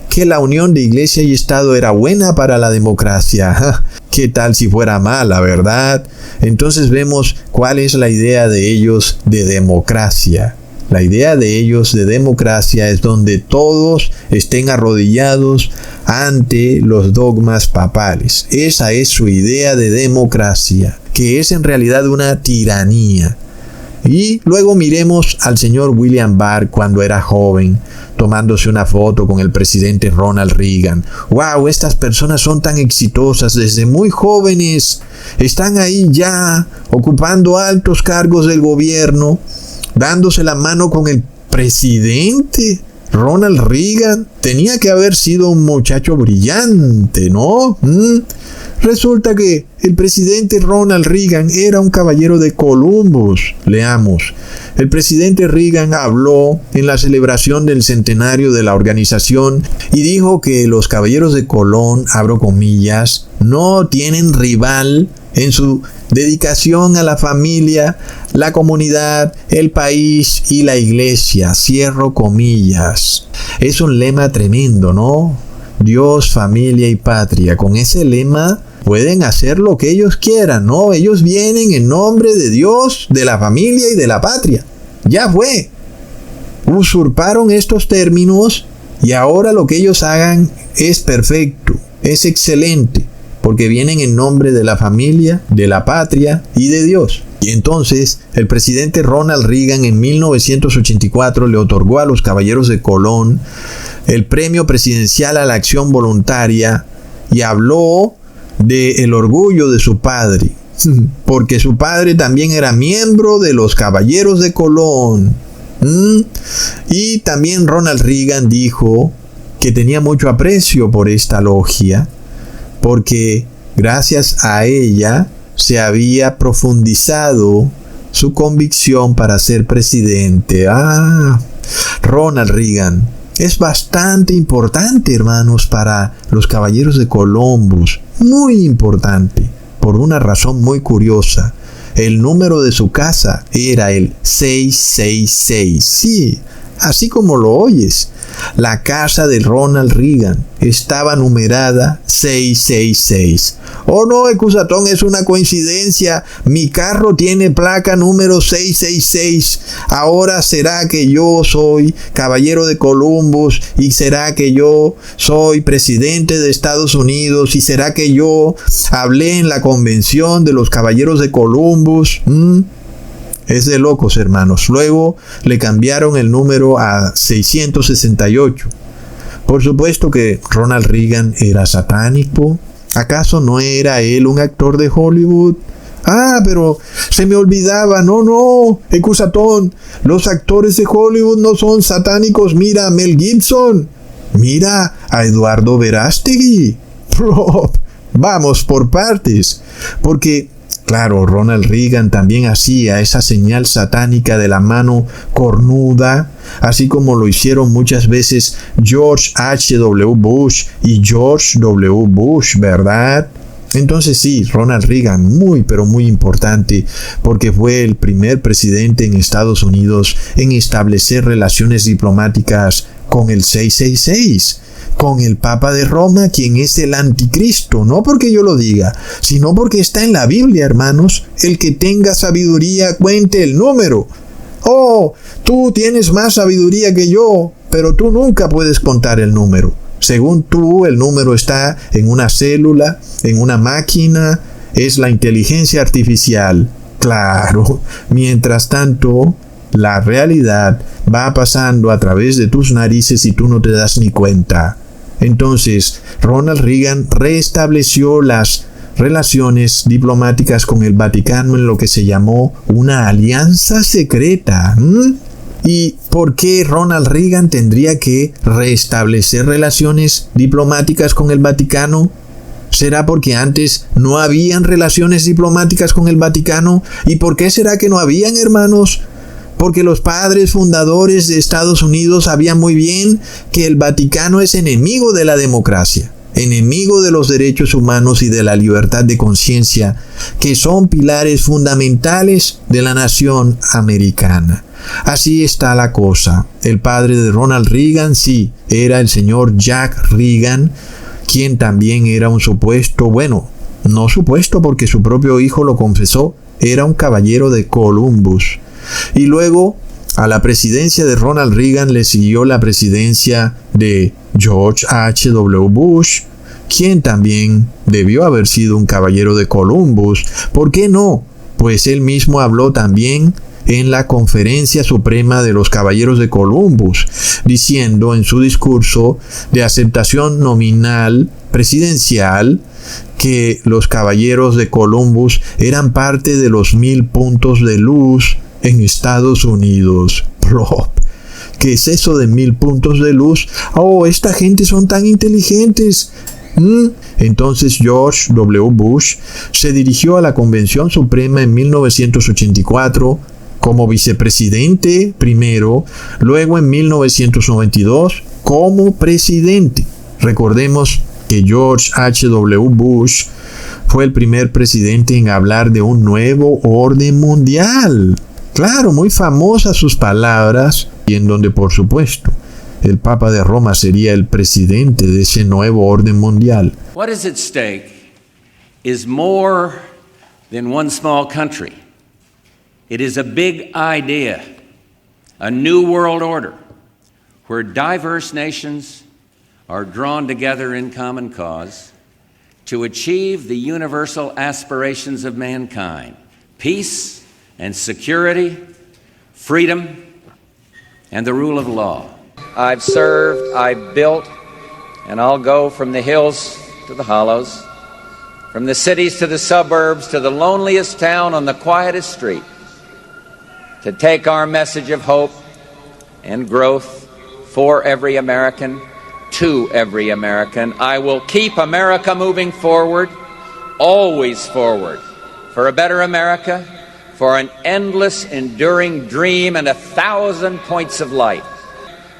que la unión de iglesia y Estado era buena para la democracia. ¿Qué tal si fuera mala, verdad? Entonces vemos cuál es la idea de ellos de democracia. La idea de ellos de democracia es donde todos estén arrodillados ante los dogmas papales. Esa es su idea de democracia, que es en realidad una tiranía. Y luego miremos al señor William Barr cuando era joven, tomándose una foto con el presidente Ronald Reagan. ¡Wow! Estas personas son tan exitosas desde muy jóvenes. Están ahí ya, ocupando altos cargos del gobierno, dándose la mano con el presidente Ronald Reagan. Tenía que haber sido un muchacho brillante, ¿no? Resulta que el presidente Ronald Reagan era un caballero de Columbus. Leamos. El presidente Reagan habló en la celebración del centenario de la organización y dijo que los caballeros de Colón, abro comillas, no tienen rival en su dedicación a la familia, la comunidad, el país y la iglesia, cierro comillas. Es un lema tremendo, ¿no? Dios, familia y patria. Con ese lema pueden hacer lo que ellos quieran, ¿no? Ellos vienen en nombre de Dios, de la familia y de la patria. Ya fue. Usurparon estos términos y ahora lo que ellos hagan es perfecto, es excelente, porque vienen en nombre de la familia, de la patria y de Dios. Y entonces el presidente Ronald Reagan en 1984 le otorgó a los caballeros de Colón el premio presidencial a la acción voluntaria y habló del orgullo de su padre, porque su padre también era miembro de los caballeros de Colón. Y también Ronald Reagan dijo que tenía mucho aprecio por esta logia, porque gracias a ella se había profundizado su convicción para ser presidente. Ronald Reagan es bastante importante, hermanos, para los caballeros de Columbus. Muy importante, por una razón muy curiosa. El número de su casa era el 666. Sí, así como lo oyes. La casa de Ronald Reagan estaba numerada 666. Oh no, Ecusatón, es una coincidencia. Mi carro tiene placa número 666. Ahora será que yo soy caballero de Columbus, y será que yo soy presidente de Estados Unidos, y será que yo hablé en la convención de los caballeros de Columbus. Es de locos, hermanos. Luego le cambiaron el número a 668. Por supuesto que Ronald Reagan era satánico. ¿Acaso no era él un actor de Hollywood? Pero se me olvidaba. No, Ecusatón. Los actores de Hollywood no son satánicos. Mira, Mel Gibson. Mira a Eduardo Verástegui. Vamos por partes, porque, claro, Ronald Reagan también hacía esa señal satánica de la mano cornuda, así como lo hicieron muchas veces George H.W. Bush y George W. Bush, ¿verdad? Entonces sí, Ronald Reagan, muy pero muy importante, porque fue el primer presidente en Estados Unidos en establecer relaciones diplomáticas con el 666. Con el Papa de Roma, quien es el anticristo, no porque yo lo diga, sino porque está en la Biblia, hermanos. El que tenga sabiduría, cuente el número. Oh, tú tienes más sabiduría que yo, pero tú nunca puedes contar el número. Según tú, el número está en una célula, en una máquina, es la inteligencia artificial. Claro, mientras tanto, la realidad va pasando a través de tus narices y tú no te das ni cuenta. Entonces, Ronald Reagan restableció las relaciones diplomáticas con el Vaticano en lo que se llamó una alianza secreta. ¿Y por qué Ronald Reagan tendría que restablecer relaciones diplomáticas con el Vaticano? ¿Será porque antes no habían relaciones diplomáticas con el Vaticano? ¿Y por qué será que no habían, hermanos? Porque los padres fundadores de Estados Unidos sabían muy bien que el Vaticano es enemigo de la democracia, enemigo de los derechos humanos y de la libertad de conciencia, que son pilares fundamentales de la nación americana. Así está la cosa. El padre de Ronald Reagan, sí, era el señor Jack Reagan, quien también era un supuesto, bueno, no supuesto porque su propio hijo lo confesó, era un caballero de Columbus. Y luego a la presidencia de Ronald Reagan le siguió la presidencia de George H.W. Bush, quien también debió haber sido un caballero de Columbus. ¿Por qué no? Pues él mismo habló también en la Conferencia Suprema de los Caballeros de Columbus, diciendo en su discurso de aceptación nominal presidencial que los Caballeros de Columbus eran parte de los 1000 puntos de luz en Estados Unidos. ¿Qué es eso de 1000 puntos de luz? Oh, esta gente son tan inteligentes. Entonces George W. Bush se dirigió a la Convención Suprema en 1984 como vicepresidente primero, luego en 1992 como presidente. Recordemos que George H.W. Bush fue el primer presidente en hablar de un nuevo orden mundial. Claro, muy famosas sus palabras, y en donde, por supuesto, el Papa de Roma sería el presidente de ese nuevo orden mundial. What is at stake is more than one small country. It is a big idea, a new world order, where diverse nations are drawn together in common cause to achieve the universal aspirations of mankind: peace and security, freedom, and the rule of law. I've served, I've built, and I'll go from the hills to the hollows, from the cities to the suburbs, to the loneliest town on the quietest street, to take our message of hope and growth for every American, to every American. I will keep America moving forward, always forward, for a better America, for an endless, enduring dream and 1,000 points of light.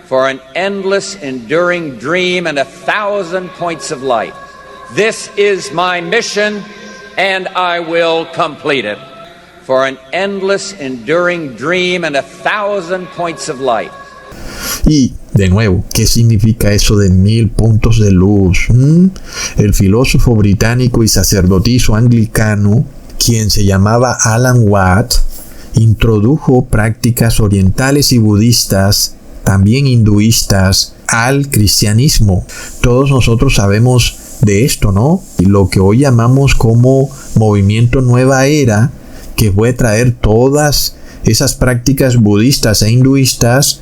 For an endless, enduring dream and 1,000 points of light. This is my mission, and I will complete it. For an endless, enduring dream and 1,000 points of light. Y, de nuevo, ¿qué significa eso de 1000 puntos de luz? El filósofo británico y sacerdotisa anglicano, quien se llamaba Alan Watt, introdujo prácticas orientales y budistas, también hinduistas, al cristianismo. Todos nosotros sabemos de esto, ¿no? Y lo que hoy llamamos como movimiento Nueva Era, que fue traer todas esas prácticas budistas e hinduistas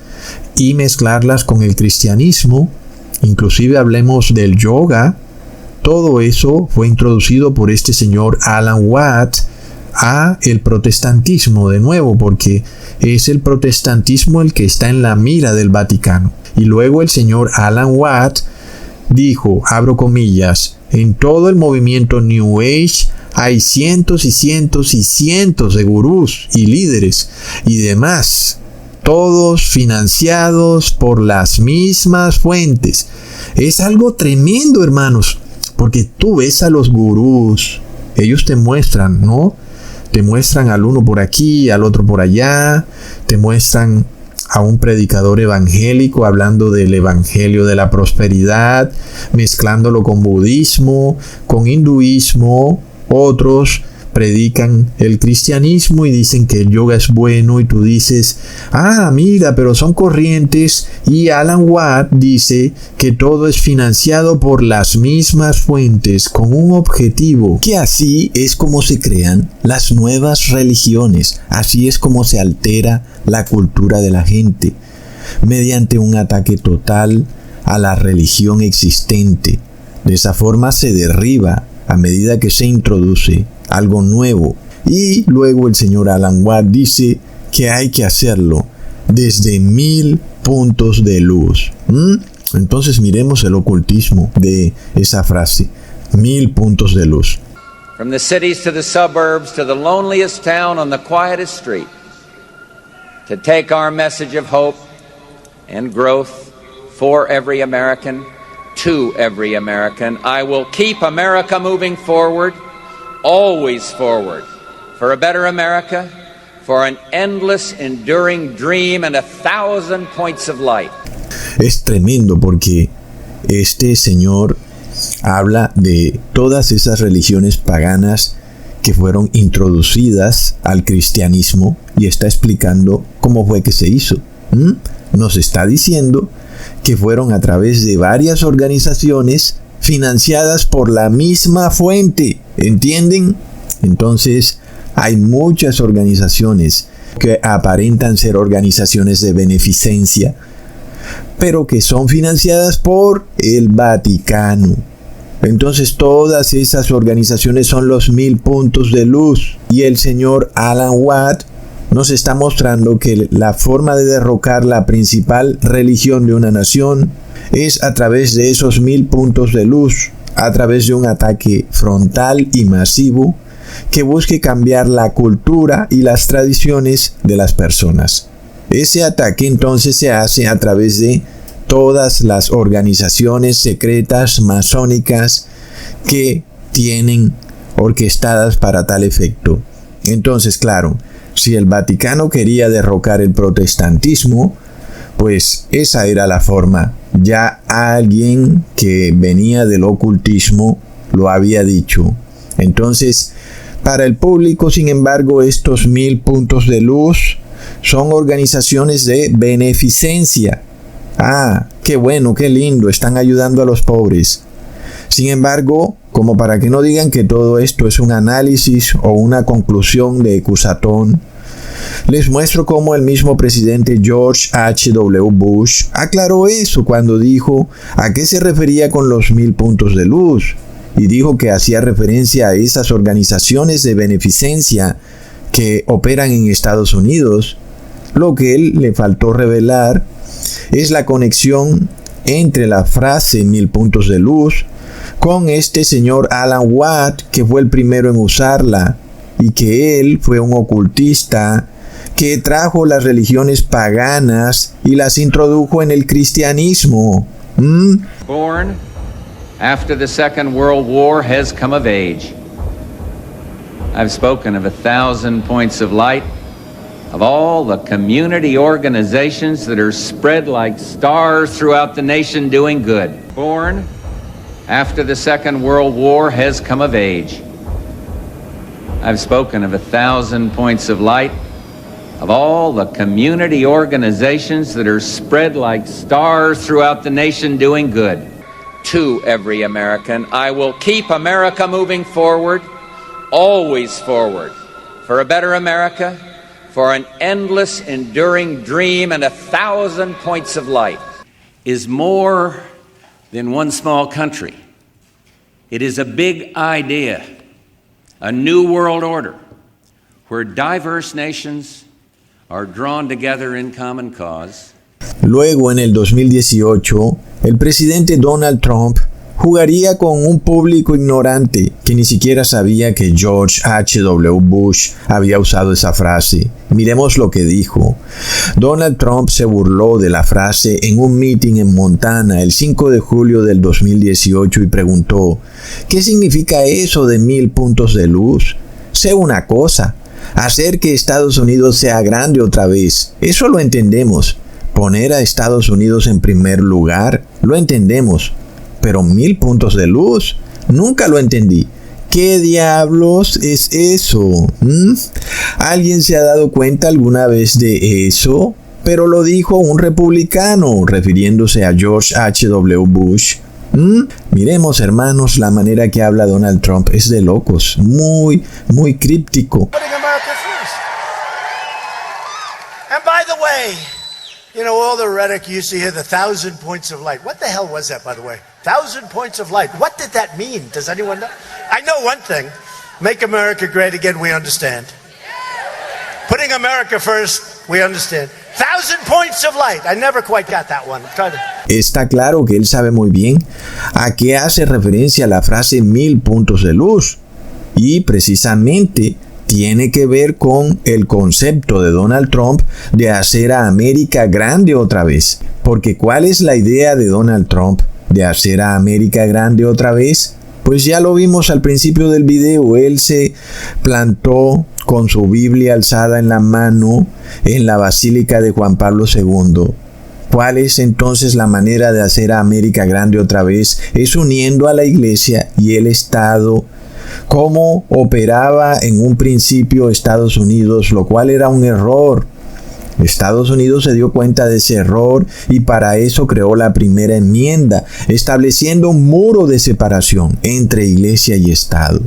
y mezclarlas con el cristianismo. Inclusive hablemos del yoga. Todo eso fue introducido por este señor Alan Watt a el protestantismo, de nuevo, porque es el protestantismo el que está en la mira del Vaticano. Y luego el señor Alan Watt dijo, abro comillas, en todo el movimiento New Age hay cientos y cientos y cientos de gurús y líderes y demás, todos financiados por las mismas fuentes. Es algo tremendo, hermanos, porque tú ves a los gurús, ellos te muestran, ¿no? Te muestran al uno por aquí, al otro por allá, te muestran a un predicador evangélico hablando del evangelio de la prosperidad, mezclándolo con budismo, con hinduismo. Otros predican el cristianismo y dicen que el yoga es bueno y tú dices, mira, pero son corrientes. Y Alan Watt dice que todo es financiado por las mismas fuentes con un objetivo, que así es como se crean las nuevas religiones, así es como se altera la cultura de la gente, mediante un ataque total a la religión existente. De esa forma se derriba a medida que se introduce algo nuevo. Y luego el señor Alan Watt dice que hay que hacerlo desde 1000 puntos de luz. Entonces miremos el ocultismo de esa frase, 1000 puntos de luz. From the cities to the suburbs to the loneliest town on the quietest street, to take our message of hope and growth for every American, to every American. I will keep America moving forward, always forward, for a better America, for an endless, enduring dream and 1,000 points of light. Es tremendo porque este señor habla de todas esas religiones paganas que fueron introducidas al cristianismo y está explicando cómo fue que se hizo. Nos está diciendo que fueron a través de varias organizaciones financiadas por la misma fuente. ¿Entienden? Entonces, hay muchas organizaciones que aparentan ser organizaciones de beneficencia, pero que son financiadas por el Vaticano. Entonces, todas esas organizaciones son los 1000 puntos de luz. Y el señor Alan Watt nos está mostrando que la forma de derrocar la principal religión de una nación es a través de esos 1000 puntos de luz, a través de un ataque frontal y masivo que busque cambiar la cultura y las tradiciones de las personas. Ese ataque entonces se hace a través de todas las organizaciones secretas masónicas que tienen orquestadas para tal efecto. Entonces, claro, si el Vaticano quería derrocar el protestantismo, pues esa era la forma. Ya alguien que venía del ocultismo lo había dicho. Entonces, para el público, sin embargo, estos 1000 puntos de luz son organizaciones de beneficencia. Qué bueno, qué lindo, están ayudando a los pobres. Sin embargo, como para que no digan que todo esto es un análisis o una conclusión de Cusatón, les muestro cómo el mismo presidente George H.W. Bush aclaró eso cuando dijo a qué se refería con los 1000 puntos de luz, y dijo que hacía referencia a esas organizaciones de beneficencia que operan en Estados Unidos. Lo que él le faltó revelar es la conexión entre la frase 1000 puntos de luz con este señor Alan Watt, que fue el primero en usarla, y que él fue un ocultista que trajo las religiones paganas y las introdujo en el cristianismo. Born after the Second World War has come of age. I've spoken of 1,000 points of light, of all the community organizations that are spread like stars throughout the nation doing good. Born after the Second World War has come of age. I've spoken of 1,000 points of light, of all the community organizations that are spread like stars throughout the nation doing good. To every American, I will keep America moving forward, always forward, for a better America, for an endless, enduring dream and 1,000 points of light. Is more than one small country. It is a big idea, a new world order, where diverse nations are drawn together in common cause, Luego, en el 2018, el presidente Donald Trump jugaría con un público ignorante que ni siquiera sabía que George H.W. Bush había usado esa frase. Miremos lo que dijo. Donald Trump se burló de la frase en un meeting en Montana el 5 de julio del 2018 y preguntó: ¿qué significa eso de 1000 puntos de luz? Sé una cosa, hacer que Estados Unidos sea grande otra vez, eso lo entendemos. Poner a Estados Unidos en primer lugar, lo entendemos. Pero 1000 puntos de luz, nunca lo entendí. ¿Qué diablos es eso? ¿Alguien se ha dado cuenta alguna vez de eso? Pero lo dijo un republicano, refiriéndose a George H.W. Bush. Miremos, hermanos, la manera que habla Donald Trump es de locos, muy críptico. And by the way, you know, all the rhetoric you used to hear, the 1,000 points of light. What the hell was that, by the way? 1,000 points of light. What did that mean? Does anyone know? I know one thing. Make America great again, we understand. Putting America first, we understand. 1,000 points of light. I never quite got that one. Está claro que él sabe muy bien a qué hace referencia la frase 1000 puntos de luz. Y precisamente tiene que ver con el concepto de Donald Trump de hacer a América grande otra vez. Porque ¿cuál es la idea de Donald Trump de hacer a América grande otra vez? Pues ya lo vimos al principio del video. Él se plantó con su Biblia alzada en la mano en la Basílica de Juan Pablo II. ¿Cuál es entonces la manera de hacer a América grande otra vez? Es uniendo a la Iglesia y el Estado. Cómo operaba en un principio Estados Unidos, lo cual era un error. Estados Unidos se dio cuenta de ese error y para eso creó la primera enmienda, estableciendo un muro de separación entre Iglesia y Estado.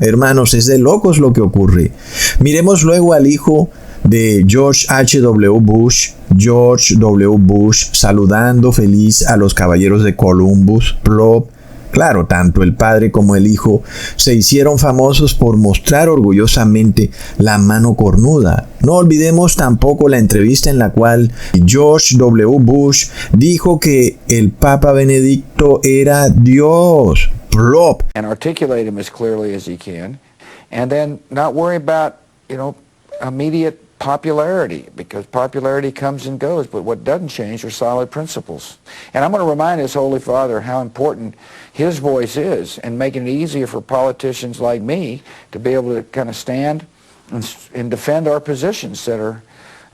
Hermanos, es de locos lo que ocurre. Miremos luego al hijo de George H.W. Bush, George W. Bush, saludando feliz a los caballeros de Columbus, plop. Claro, tanto el padre como el hijo se hicieron famosos por mostrar orgullosamente la mano cornuda. No olvidemos tampoco la entrevista en la cual George W. Bush dijo que el Papa Benedicto era Dios. Plop. And articulate him as clearly as he can, and then not worry about, immediate popularity, because popularity comes and goes, but what doesn't change are solid principles. And I'm going to remind his Holy Father how important his voice is in making it easier for politicians like me to be able to kind of stand and defend our positions that are,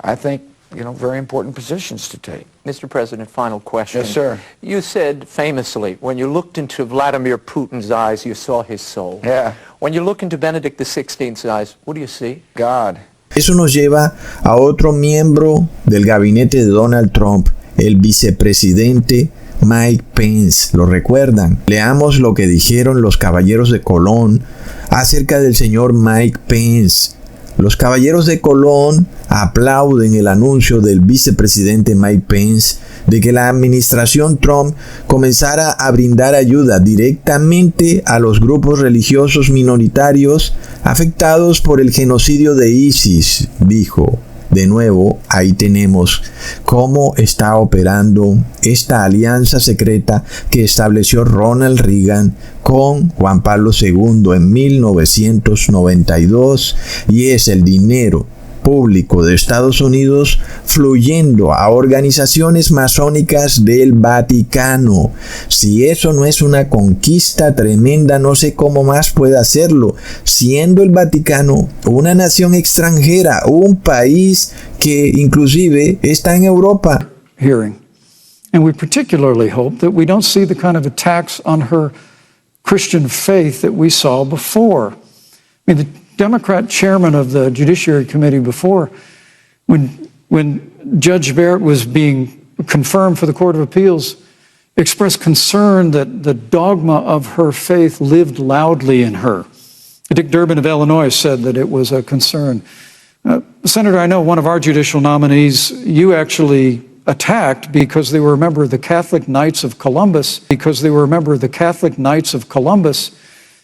I think, very important positions to take. Mr. President, final question. Yes, sir. You said famously, when you looked into Vladimir Putin's eyes, you saw his soul. Yeah. When you look into Benedict XVI's eyes, what do you see? God. Eso nos lleva a otro miembro del gabinete de Donald Trump, el vicepresidente Mike Pence. ¿Lo recuerdan? Leamos lo que dijeron los caballeros de Colón acerca del señor Mike Pence. Los caballeros de Colón aplauden el anuncio del vicepresidente Mike Pence de que la administración Trump comenzara a brindar ayuda directamente a los grupos religiosos minoritarios afectados por el genocidio de ISIS, dijo. De nuevo, ahí tenemos cómo está operando esta alianza secreta que estableció Ronald Reagan con Juan Pablo II en 1992, y es el dinero público de Estados Unidos fluyendo a organizaciones masónicas del Vaticano. Si eso no es una conquista tremenda, no sé cómo más puede hacerlo, siendo el Vaticano una nación extranjera, un país que inclusive está en Europa. Hearing. And we particularly hope that we don't see the kind of attacks on her Christian faith that we saw before. I mean, the Democrat chairman of the Judiciary Committee before, when Judge Barrett was being confirmed for the Court of Appeals, expressed concern that the dogma of her faith lived loudly in her. Dick Durbin of Illinois said that it was a concern. Senator, I know one of our judicial nominees you actually attacked because they were a member of the Catholic Knights of Columbus,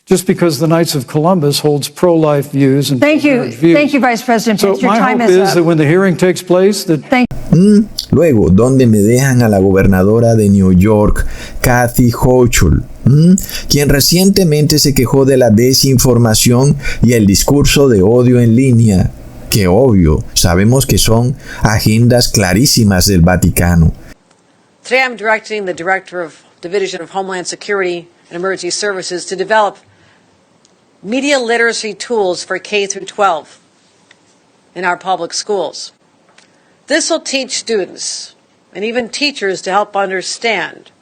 just because the Knights of Columbus holds pro-life views and Thank you, Vice President Pence. Your time is up. So my hope is that when the hearing takes place, that Luego, donde me dejan a la gobernadora de New York, Kathy Hochul, quien recientemente se quejó de la desinformación y el discurso de odio en línea, que obvio, sabemos que son agendas clarísimas del Vaticano. Today I'm directing the Director of Division of Homeland Security and Emergency Services to develop media literacy tools for K through 12 in our public schools. This will teach students and even teachers to help understand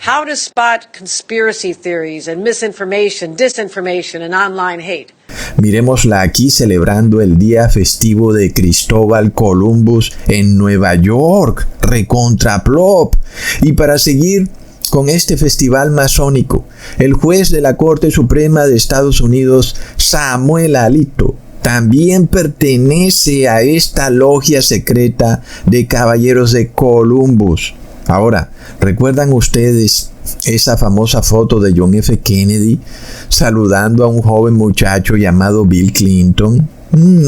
how to spot conspiracy theories and misinformation, disinformation, and online hate. Miremosla aquí celebrando el día festivo de Cristóbal Columbus en Nueva York, recontra plop. Y para seguir con este festival masónico, el juez de la Corte Suprema de Estados Unidos, Samuel Alito, también pertenece a esta logia secreta de Caballeros de Columbus. Ahora, ¿recuerdan ustedes esa famosa foto de John F. Kennedy saludando a un joven muchacho llamado Bill Clinton?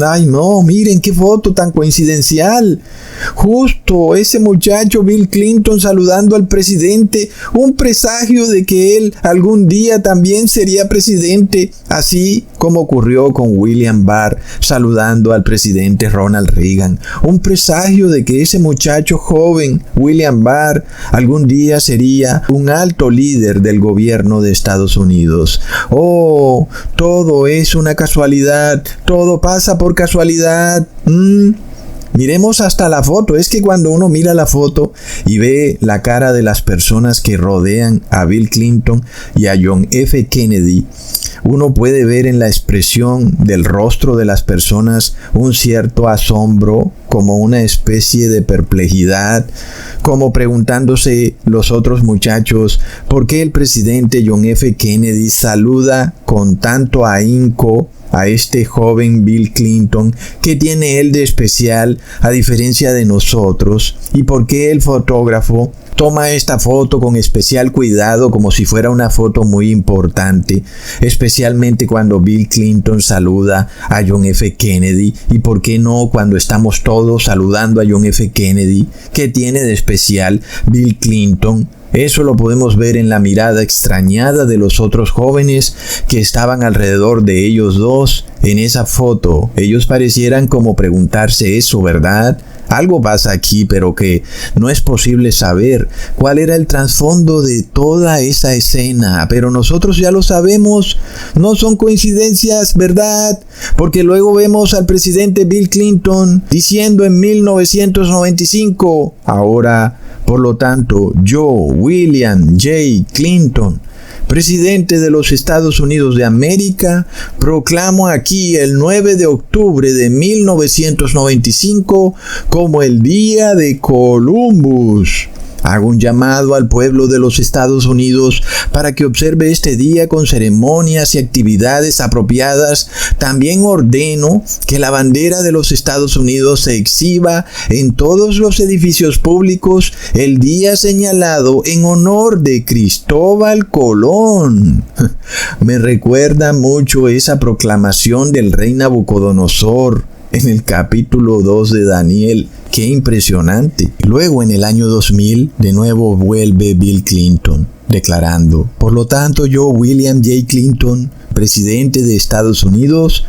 Ay no, miren qué foto tan coincidencial. Justo ese muchacho Bill Clinton saludando al presidente, un presagio de que él algún día también sería presidente, así como ocurrió con William Barr saludando al presidente Ronald Reagan. Un presagio de que ese muchacho joven, William Barr, algún día sería un alto líder del gobierno de Estados Unidos. Oh, todo es una casualidad, todo pasa por casualidad. Miremos hasta la foto. Es que cuando uno mira la foto y ve la cara de las personas que rodean a Bill Clinton y a John F. Kennedy, uno puede ver en la expresión del rostro de las personas un cierto asombro, como una especie de perplejidad, como preguntándose los otros muchachos por qué el presidente John F. Kennedy saluda con tanto ahínco a este joven Bill Clinton. ¿Qué tiene él de especial a diferencia de nosotros? ¿Y por qué el fotógrafo toma esta foto con especial cuidado como si fuera una foto muy importante, especialmente cuando Bill Clinton saluda a John F. Kennedy? ¿Y por qué no cuando estamos todos saludando a John F. Kennedy? ¿Qué tiene de especial Bill Clinton? Eso lo podemos ver en la mirada extrañada de los otros jóvenes que estaban alrededor de ellos dos en esa foto. Ellos parecieran como preguntarse eso, ¿verdad? Algo pasa aquí, pero que no es posible saber cuál era el trasfondo de toda esa escena. Pero nosotros ya lo sabemos, no son coincidencias, ¿verdad? Porque luego vemos al presidente Bill Clinton diciendo en 1995, ahora, por lo tanto, yo, William J. Clinton, presidente de los Estados Unidos de América, proclamo aquí el 9 de octubre de 1995 como el Día de Columbus. Hago un llamado al pueblo de los Estados Unidos para que observe este día con ceremonias y actividades apropiadas. También ordeno que la bandera de los Estados Unidos se exhiba en todos los edificios públicos el día señalado en honor de Cristóbal Colón. Me recuerda mucho esa proclamación del rey Nabucodonosor en el capítulo 2 de Daniel. ¡Qué impresionante! Luego, en el año 2000, de nuevo vuelve Bill Clinton, declarando: por lo tanto, yo, William J. Clinton, presidente de Estados Unidos,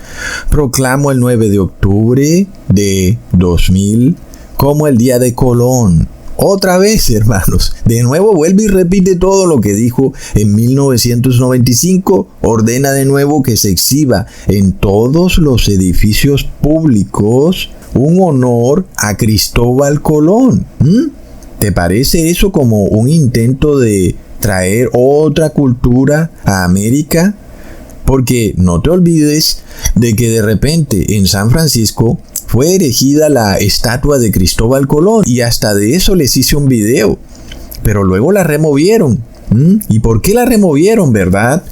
proclamo el 9 de octubre de 2000 como el Día de Colón. Otra vez, hermanos, de nuevo vuelve y repite todo lo que dijo en 1995, ordena de nuevo que se exhiba en todos los edificios públicos un honor a Cristóbal Colón. ¿Te parece eso como un intento de traer otra cultura a América? Porque no te olvides de que de repente en San Francisco fue erigida la estatua de Cristóbal Colón y hasta de eso les hice un video, pero luego la removieron. ¿Y por qué la removieron, verdad?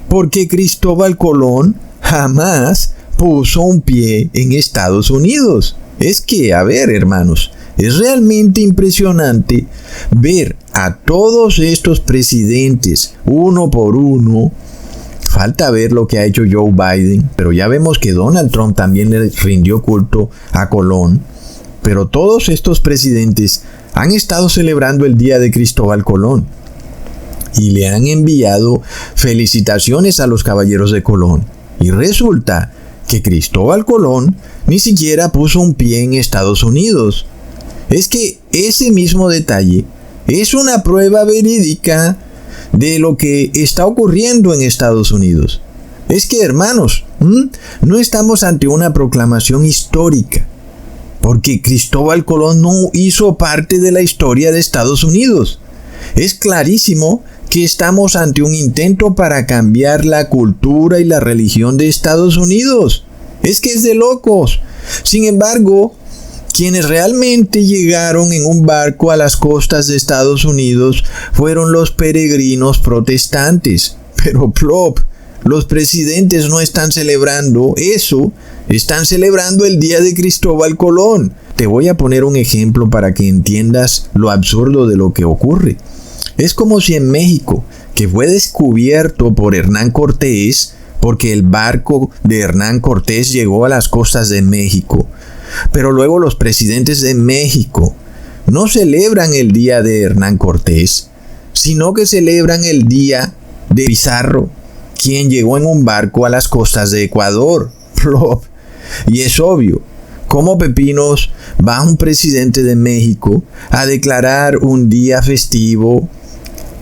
Porque Cristóbal Colón jamás puso un pie en Estados Unidos. Es que, a ver, hermanos, es realmente impresionante ver a todos estos presidentes, uno por uno, Falta ver lo que ha hecho Joe Biden, pero ya vemos que Donald Trump también le rindió culto a Colón. Pero todos estos presidentes han estado celebrando el día de Cristóbal Colón y le han enviado felicitaciones a los caballeros de Colón. Y resulta que Cristóbal Colón ni siquiera puso un pie en Estados Unidos. Es que ese mismo detalle es una prueba verídica de lo que está ocurriendo en Estados Unidos. Es que, hermanos, no estamos ante una proclamación histórica, porque Cristóbal Colón no hizo parte de la historia de Estados Unidos. Es clarísimo que estamos ante un intento para cambiar la cultura y la religión de Estados Unidos. Es que es de locos. Sin embargo, quienes realmente llegaron en un barco a las costas de Estados Unidos fueron los peregrinos protestantes. Pero plop, los presidentes no están celebrando eso, están celebrando el día de Cristóbal Colón. Te voy a poner un ejemplo para que entiendas lo absurdo de lo que ocurre. Es como si en México, que fue descubierto por Hernán Cortés, porque el barco de Hernán Cortés llegó a las costas de México, pero luego los presidentes de México no celebran el día de Hernán Cortés, sino que celebran el día de Pizarro, quien llegó en un barco a las costas de Ecuador. Y es obvio, ¿cómo pepinos va un presidente de México a declarar un día festivo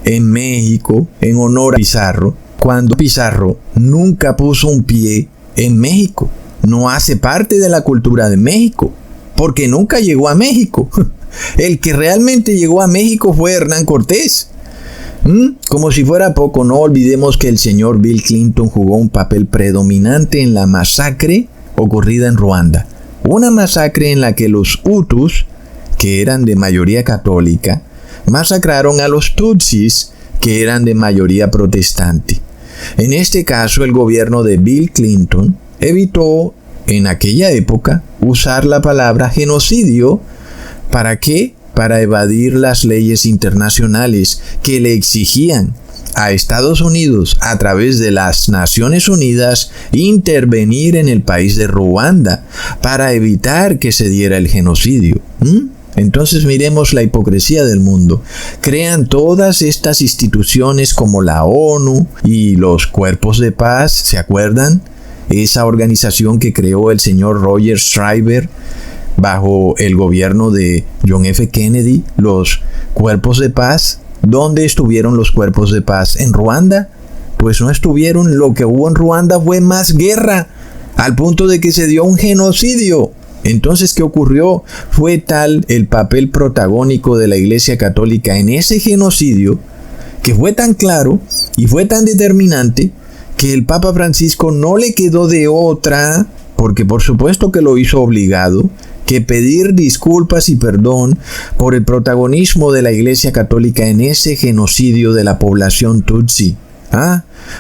en México en honor a Pizarro, cuando Pizarro nunca puso un pie en México? No hace parte de la cultura de México, porque nunca llegó a México. El que realmente llegó a México fue Hernán Cortés. Como si fuera poco, no olvidemos que el señor Bill Clinton jugó un papel predominante en la masacre ocurrida en Ruanda. Una masacre en la que los Hutus, que eran de mayoría católica, masacraron a los Tutsis, que eran de mayoría protestante. En este caso, el gobierno de Bill Clinton evitó en aquella época usar la palabra genocidio. ¿Para qué? Para evadir las leyes internacionales que le exigían a Estados Unidos, a través de las Naciones Unidas, intervenir en el país de Ruanda para evitar que se diera el genocidio. Entonces miremos la hipocresía del mundo. Crean todas estas instituciones como la ONU y los cuerpos de paz, ¿se acuerdan? Esa organización que creó el señor Roger Schreiber bajo el gobierno de John F. Kennedy, los cuerpos de paz. ¿Dónde estuvieron los cuerpos de paz? ¿En Ruanda? Pues no estuvieron. Lo que hubo en Ruanda fue más guerra, al punto de que se dio un genocidio. Entonces, ¿qué ocurrió? Fue tal el papel protagónico de la Iglesia Católica en ese genocidio, que fue tan claro y fue tan determinante, que el Papa Francisco no le quedó de otra, porque por supuesto que lo hizo obligado, que pedir disculpas y perdón por el protagonismo de la Iglesia Católica en ese genocidio de la población Tutsi.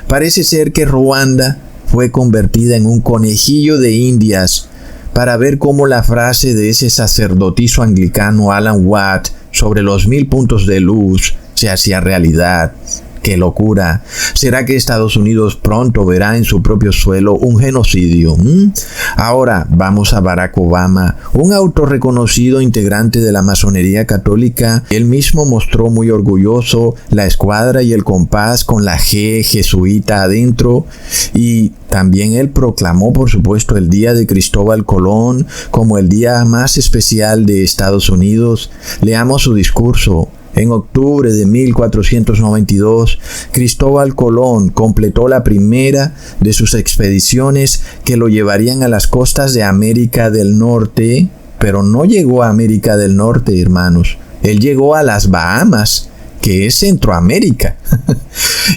Parece ser que Ruanda fue convertida en un conejillo de Indias para ver cómo la frase de ese sacerdotisa anglicano Alan Watt sobre los 1000 puntos de luz se hacía realidad. ¡Qué locura! ¿Será que Estados Unidos pronto verá en su propio suelo un genocidio? Ahora vamos a Barack Obama, un autorreconocido integrante de la masonería católica. Él mismo mostró muy orgulloso la escuadra y el compás con la G jesuita adentro, y también él proclamó, por supuesto, el día de Cristóbal Colón como el día más especial de Estados Unidos. Leamos su discurso. En octubre de 1492, Cristóbal Colón completó la primera de sus expediciones que lo llevarían a las costas de América del Norte, pero no llegó a América del Norte, hermanos. Él llegó a las Bahamas, que es Centroamérica.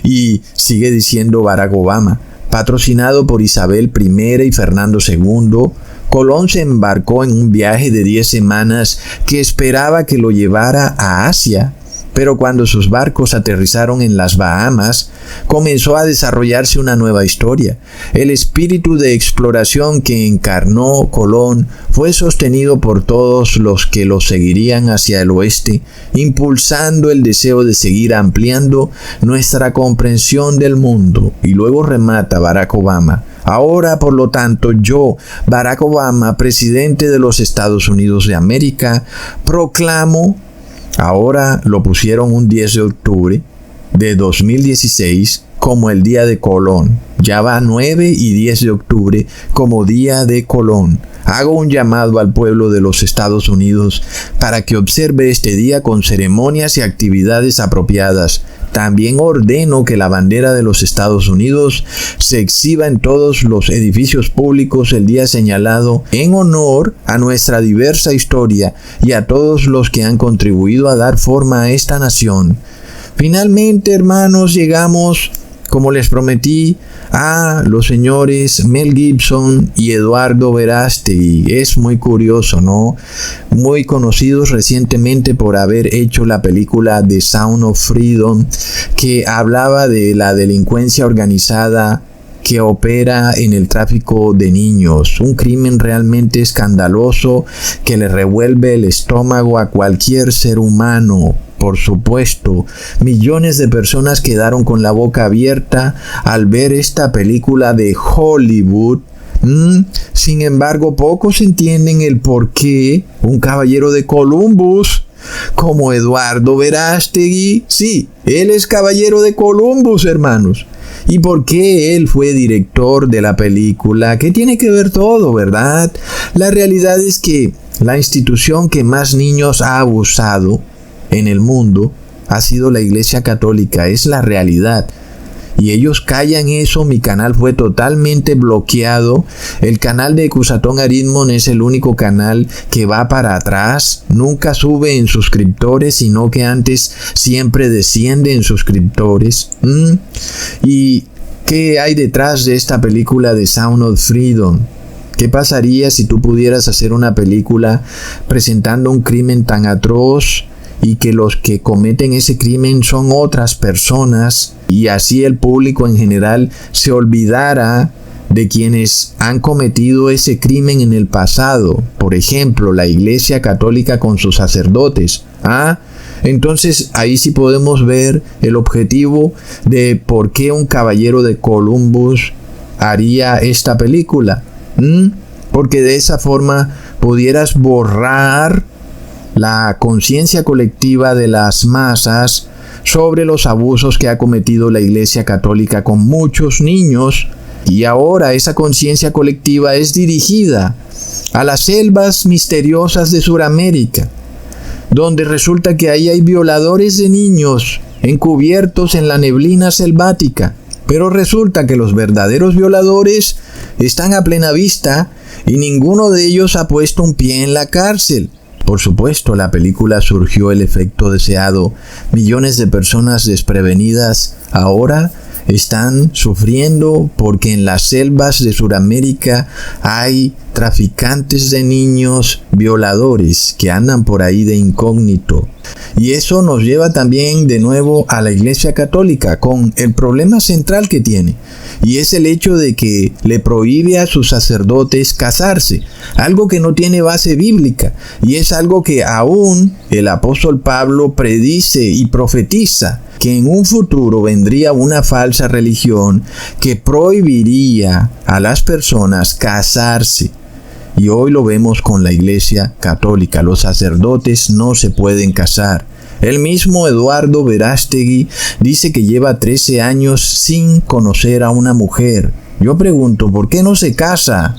Y sigue diciendo Barack Obama, patrocinado por Isabel I y Fernando II, Colón se embarcó en un viaje de 10 semanas que esperaba que lo llevara a Asia, Pero cuando sus barcos aterrizaron en las Bahamas, comenzó a desarrollarse una nueva historia. El espíritu de exploración que encarnó Colón fue sostenido por todos los que lo seguirían hacia el oeste, impulsando el deseo de seguir ampliando nuestra comprensión del mundo. Y luego remata Barack Obama. Ahora, por lo tanto, yo, Barack Obama, presidente de los Estados Unidos de América, proclamo, ahora lo pusieron un 10 de octubre de 2016 como el Día de Colón. Ya va 9 y 10 de octubre como Día de Colón. Hago un llamado al pueblo de los Estados Unidos para que observe este día con ceremonias y actividades apropiadas. También ordeno que la bandera de los Estados Unidos se exhiba en todos los edificios públicos el día señalado en honor a nuestra diversa historia y a todos los que han contribuido a dar forma a esta nación. Finalmente, hermanos, llegamos, como les prometí, a los señores Mel Gibson y Eduardo Verástegui. Es muy curioso, ¿no? Muy conocidos recientemente por haber hecho la película The Sound of Freedom, que hablaba de la delincuencia organizada que opera en el tráfico de niños, un crimen realmente escandaloso que le revuelve el estómago a cualquier ser humano. Por supuesto, millones de personas quedaron con la boca abierta al ver esta película de Hollywood. Sin embargo, pocos entienden el por qué un caballero de Columbus como Eduardo Verástegui, sí, él es caballero de Columbus, hermanos. ¿Y por qué él fue director de la película? ¿Qué tiene que ver todo, verdad? La realidad es que la institución que más niños ha abusado en el mundo ha sido la Iglesia Católica. Es la realidad. Y ellos callan eso. Mi canal fue totalmente bloqueado. El canal de Cusatón Arismon es el único canal que va para atrás. Nunca sube en suscriptores, sino que antes siempre desciende en suscriptores. ¿Y qué hay detrás de esta película de Sound of Freedom? ¿Qué pasaría si tú pudieras hacer una película presentando un crimen tan atroz y que los que cometen ese crimen son otras personas, y así el público en general se olvidara de quienes han cometido ese crimen en el pasado? Por ejemplo, la Iglesia Católica con sus sacerdotes. Entonces ahí sí podemos ver el objetivo de por qué un caballero de Columbus haría esta película. Porque de esa forma pudieras borrar la conciencia colectiva de las masas sobre los abusos que ha cometido la Iglesia Católica con muchos niños, y ahora esa conciencia colectiva es dirigida a las selvas misteriosas de Sudamérica, donde resulta que ahí hay violadores de niños encubiertos en la neblina selvática, pero resulta que los verdaderos violadores están a plena vista y ninguno de ellos ha puesto un pie en la cárcel. Por supuesto, la película surgió el efecto deseado. Millones de personas desprevenidas ahora están sufriendo porque en las selvas de Sudamérica hay traficantes de niños, violadores que andan por ahí de incógnito. Y eso nos lleva también de nuevo a la Iglesia Católica con el problema central que tiene, y es el hecho de que le prohíbe a sus sacerdotes casarse, algo que no tiene base bíblica, y es algo que aún el apóstol Pablo predice y profetiza, que en un futuro vendría una falsa religión que prohibiría a las personas casarse. Y hoy lo vemos con la Iglesia Católica. Los sacerdotes no se pueden casar. El mismo Eduardo Verástegui dice que lleva 13 años sin conocer a una mujer. Yo pregunto, ¿por qué no se casa?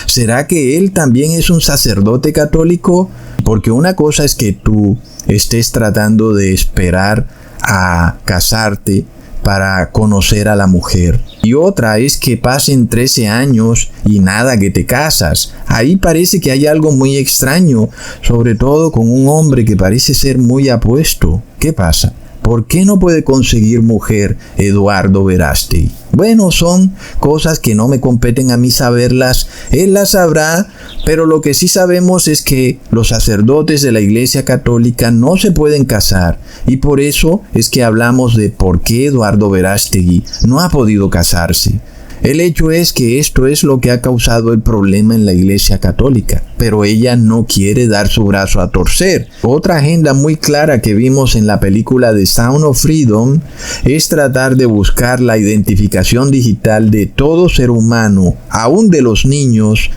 ¿Será que él también es un sacerdote católico? Porque una cosa es que tú estés tratando de esperar a casarte para conocer a la mujer, y otra es que pasen 13 años y nada que te casas. Ahí parece que hay algo muy extraño, sobre todo con un hombre que parece ser muy apuesto. ¿Qué pasa? ¿Por qué no puede conseguir mujer Eduardo Verástegui? Bueno, son cosas que no me competen a mí saberlas, Él las sabrá, pero lo que sí sabemos es que los sacerdotes de la Iglesia Católica no se pueden casar, y por eso es que hablamos de por qué Eduardo Verástegui no ha podido casarse. El hecho es que esto es lo que ha causado el problema en la Iglesia Católica, pero ella no quiere dar su brazo a torcer. Otra agenda muy clara que vimos en la película The Sound of Freedom es tratar de buscar la identificación digital de todo ser humano, aún de los niños,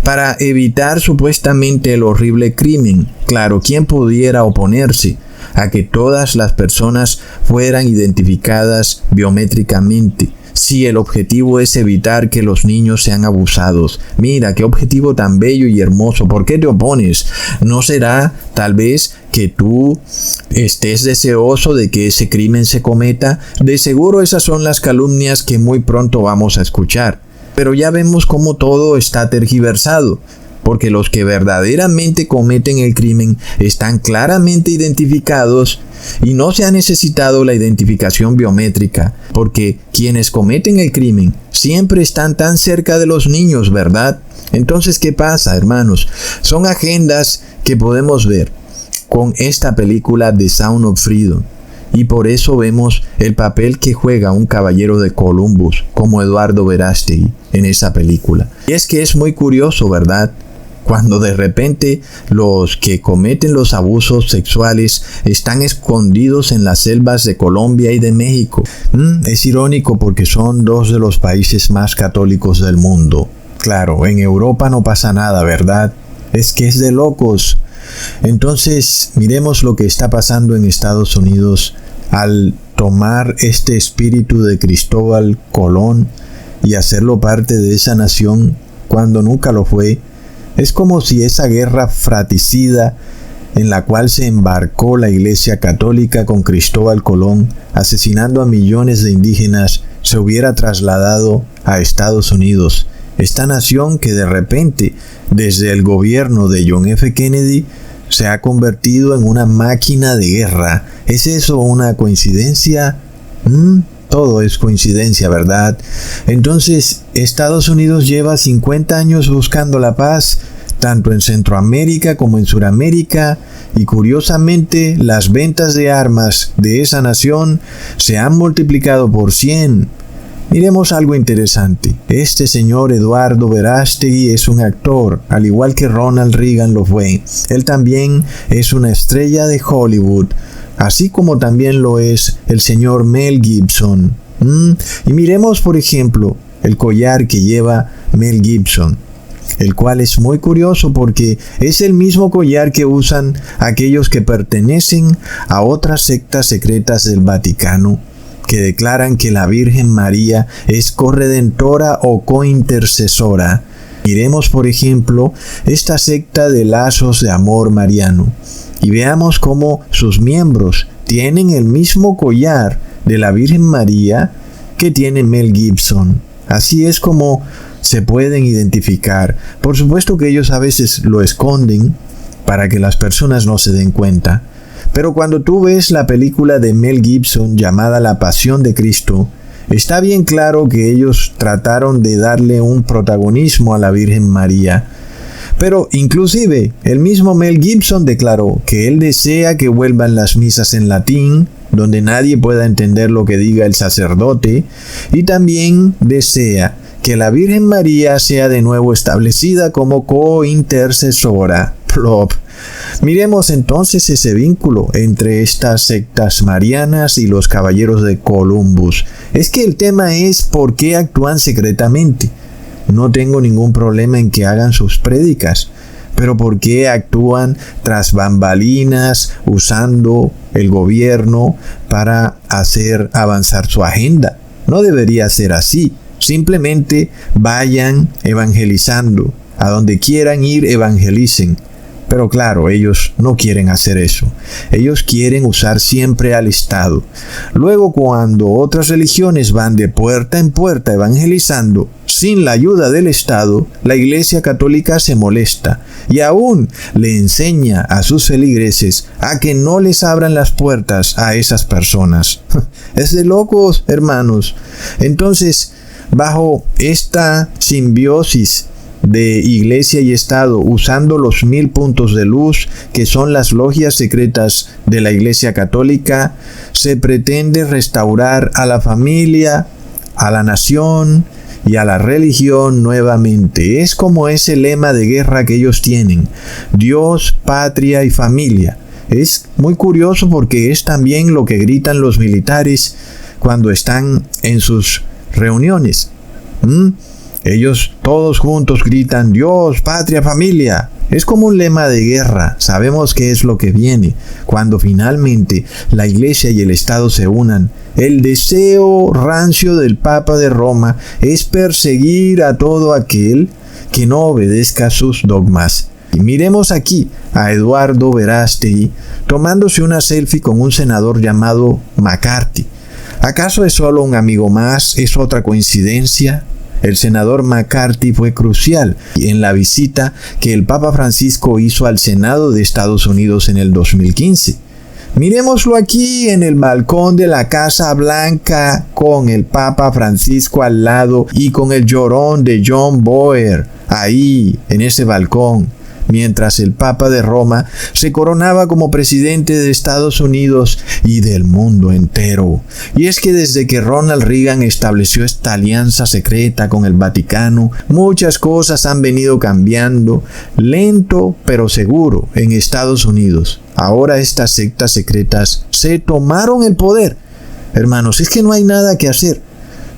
para evitar supuestamente el horrible crimen. Claro, ¿quién pudiera oponerse a que todas las personas fueran identificadas biométricamente? Si el objetivo es evitar que los niños sean abusados. Mira, qué objetivo tan bello y hermoso. ¿Por qué te opones? ¿No será tal vez que tú estés deseoso de que ese crimen se cometa? De seguro esas son las calumnias que muy pronto vamos a escuchar. Pero ya vemos cómo todo está tergiversado, porque los que verdaderamente cometen el crimen están claramente identificados y no se ha necesitado la identificación biométrica, porque quienes cometen el crimen siempre están tan cerca de los niños, ¿verdad? Entonces, ¿qué pasa, hermanos? Son agendas que podemos ver con esta película The Sound of Freedom, y por eso vemos el papel que juega un caballero de Columbus como Eduardo Verástegui en esa película. Y es que es muy curioso, ¿verdad? Cuando de repente los que cometen los abusos sexuales están escondidos en las selvas de Colombia y de México. Es irónico porque son dos de los países más católicos del mundo. Claro, en Europa no pasa nada, ¿verdad? Es que es de locos. Entonces, miremos lo que está pasando en Estados Unidos al tomar este espíritu de Cristóbal Colón y hacerlo parte de esa nación cuando nunca lo fue. Es como si esa guerra fratricida en la cual se embarcó la Iglesia Católica con Cristóbal Colón, asesinando a millones de indígenas, se hubiera trasladado a Estados Unidos. Esta nación que de repente, desde el gobierno de John F. Kennedy, se ha convertido en una máquina de guerra. ¿Es eso una coincidencia? Todo es coincidencia, ¿verdad? Entonces, Estados Unidos lleva 50 años buscando la paz, tanto en Centroamérica como en Suramérica, y curiosamente, las ventas de armas de esa nación se han multiplicado por 100. Miremos algo interesante. Este señor Eduardo Verástegui es un actor, al igual que Ronald Reagan lo fue. Él también es una estrella de Hollywood, así como también lo es el señor Mel Gibson. Y miremos, por ejemplo, el collar que lleva Mel Gibson, el cual es muy curioso porque es el mismo collar que usan aquellos que pertenecen a otras sectas secretas del Vaticano, que declaran que la Virgen María es corredentora o cointercesora. Miremos, por ejemplo, esta secta de lazos de amor mariano, y veamos cómo sus miembros tienen el mismo collar de la Virgen María que tiene Mel Gibson. Así es como se pueden identificar. Por supuesto que ellos a veces lo esconden para que las personas no se den cuenta. Pero cuando tú ves la película de Mel Gibson llamada La Pasión de Cristo, está bien claro que ellos trataron de darle un protagonismo a la Virgen María. Pero inclusive el mismo Mel Gibson declaró que él desea que vuelvan las misas en latín, donde nadie pueda entender lo que diga el sacerdote, y también desea que la Virgen María sea de nuevo establecida como cointercesora. Plop. Miremos entonces ese vínculo entre estas sectas marianas y los caballeros de Columbus. Es que el tema es por qué actúan secretamente. No tengo ningún problema en que hagan sus prédicas, pero ¿por qué actúan tras bambalinas usando el gobierno para hacer avanzar su agenda? No debería ser así. Simplemente vayan evangelizando. A donde quieran ir, evangelicen. Pero claro, ellos no quieren hacer eso. Ellos quieren usar siempre al Estado. Luego, cuando otras religiones van de puerta en puerta evangelizando, sin la ayuda del Estado, la Iglesia Católica se molesta y aún le enseña a sus feligreses a que no les abran las puertas a esas personas. Es de locos, hermanos. Entonces, bajo esta simbiosis de Iglesia y Estado, usando los 1000 puntos de luz que son las logias secretas de la Iglesia Católica, se pretende restaurar a la familia, a la nación y a la religión nuevamente. Es como ese lema de guerra que ellos tienen: Dios, patria y familia. Es muy curioso porque es también lo que gritan los militares cuando están en sus reuniones. Ellos todos juntos gritan: Dios, patria, familia. Es como un lema de guerra. Sabemos qué es lo que viene cuando finalmente la Iglesia y el Estado se unan. El deseo rancio del Papa de Roma es perseguir a todo aquel que no obedezca sus dogmas. Y miremos aquí a Eduardo Verástegui tomándose una selfie con un senador llamado McCarthy. ¿Acaso es solo un amigo más? ¿Es otra coincidencia? El senador McCarthy fue crucial en la visita que el Papa Francisco hizo al Senado de Estados Unidos en el 2015. Miremoslo aquí en el balcón de la Casa Blanca con el Papa Francisco al lado y con el llorón de John Boehner ahí en ese balcón, mientras el Papa de Roma se coronaba como presidente de Estados Unidos y del mundo entero. Y es que desde que Ronald Reagan estableció esta alianza secreta con el Vaticano, muchas cosas han venido cambiando, lento pero seguro, en Estados Unidos. Ahora estas sectas secretas se tomaron el poder. Hermanos, es que no hay nada que hacer.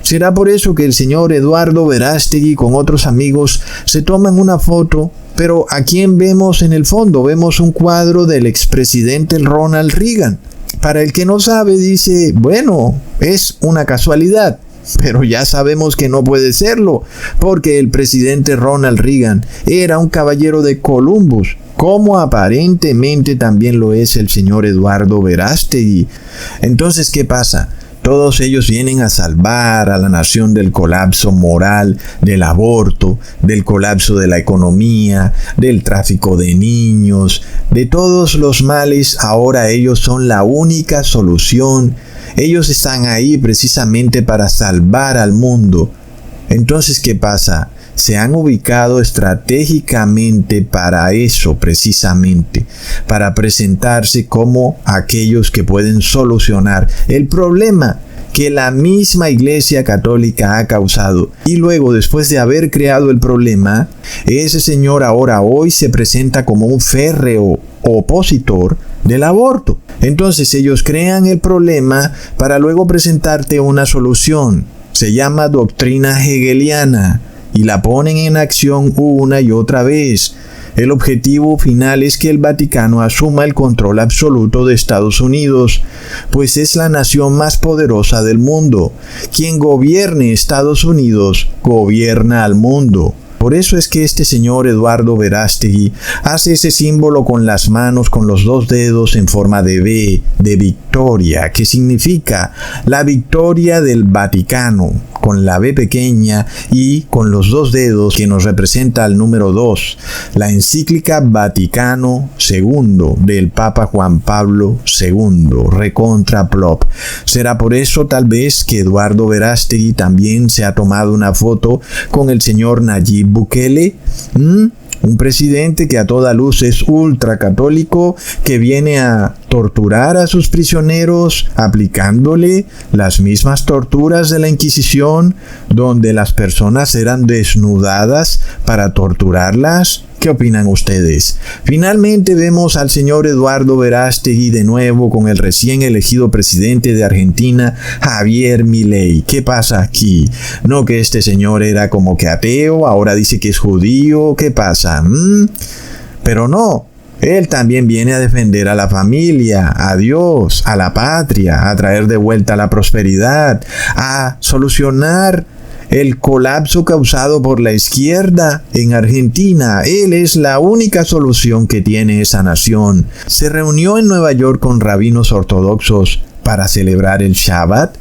Será por eso que el señor Eduardo Verástegui con otros amigos se toman una foto. Pero ¿a quién vemos en el fondo? Vemos un cuadro del expresidente Ronald Reagan. Para el que no sabe, dice, bueno, es una casualidad. Pero ya sabemos que no puede serlo, porque el presidente Ronald Reagan era un caballero de Columbus, como aparentemente también lo es el señor Eduardo Verástegui. Entonces, ¿qué pasa? Todos ellos vienen a salvar a la nación del colapso moral, del aborto, del colapso de la economía, del tráfico de niños, de todos los males. Ahora ellos son la única solución. Ellos están ahí precisamente para salvar al mundo. Entonces, ¿qué pasa? Se han ubicado estratégicamente para eso, precisamente, para presentarse como aquellos que pueden solucionar el problema que la misma Iglesia Católica ha causado. Y luego, después de haber creado el problema, ese señor hoy se presenta como un férreo opositor del aborto. Entonces ellos crean el problema para luego presentarte una solución. Se llama doctrina hegeliana. Y la ponen en acción una y otra vez. El objetivo final es que el Vaticano asuma el control absoluto de Estados Unidos, pues es la nación más poderosa del mundo. Quien gobierne Estados Unidos, gobierna al mundo. Por eso es que este señor Eduardo Verástegui hace ese símbolo con las manos, con los dos dedos en forma de V, de victoria, que significa la victoria del Vaticano, con la V pequeña y con los dos dedos que nos representa el número 2, la encíclica Vaticano II del Papa Juan Pablo II, recontra plop. Será por eso tal vez que Eduardo Verástegui también se ha tomado una foto con el señor Nayib Bukele, un presidente que a toda luz es ultracatólico, que viene a torturar a sus prisioneros aplicándole las mismas torturas de la Inquisición, donde las personas eran desnudadas para torturarlas. ¿Qué opinan ustedes? Finalmente vemos al señor Eduardo Verástegui de nuevo con el recién elegido presidente de Argentina, Javier Milei. ¿Qué pasa aquí? ¿No que este señor era como que ateo, ahora dice que es judío? ¿Qué pasa? Pero no. Él también viene a defender a la familia, a Dios, a la patria, a traer de vuelta la prosperidad, a solucionar el colapso causado por la izquierda en Argentina. Él es la única solución que tiene esa nación. Se reunió en Nueva York con rabinos ortodoxos para celebrar el Shabbat,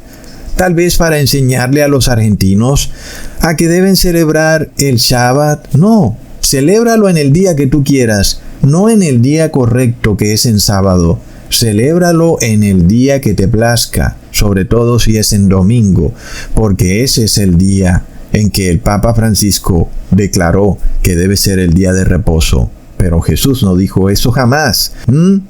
tal vez para enseñarle a los argentinos a que deben celebrar el Shabbat. No, celébralo en el día que tú quieras, no en el día correcto que es en sábado. Celébralo en el día que te plazca, sobre todo si es en domingo, porque ese es el día en que el Papa Francisco declaró que debe ser el día de reposo. Pero Jesús no dijo eso jamás.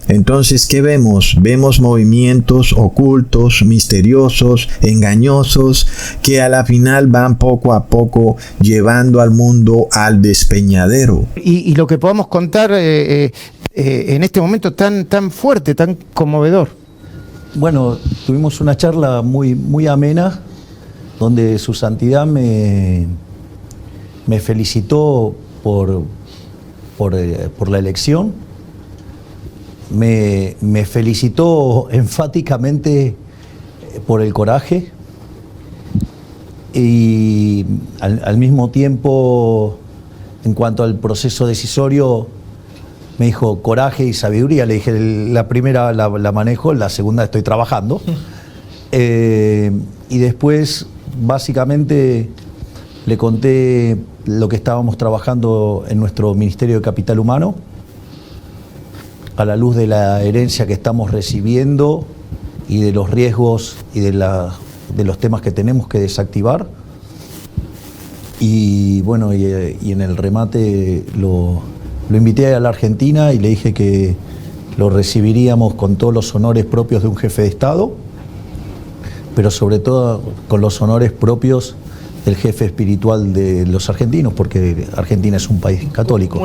Entonces, ¿qué vemos? Vemos movimientos ocultos, misteriosos, engañosos, que a la final van poco a poco llevando al mundo al despeñadero. Y lo que podamos contar en este momento tan fuerte, tan conmovedor. Bueno, tuvimos una charla muy amena, donde su santidad me felicitó por la elección, me felicitó enfáticamente por el coraje y al mismo tiempo, en cuanto al proceso decisorio, me dijo coraje y sabiduría. Le dije, la primera la manejo, la segunda estoy trabajando. Y después, básicamente, le conté lo que estábamos trabajando en nuestro Ministerio de Capital Humano, a la luz de la herencia que estamos recibiendo y de los riesgos y de los temas que tenemos que desactivar. Y bueno, y en el remate lo invité a la Argentina y le dije que lo recibiríamos con todos los honores propios de un jefe de Estado, pero sobre todo con los honores propios del jefe espiritual de los argentinos, porque Argentina es un país católico.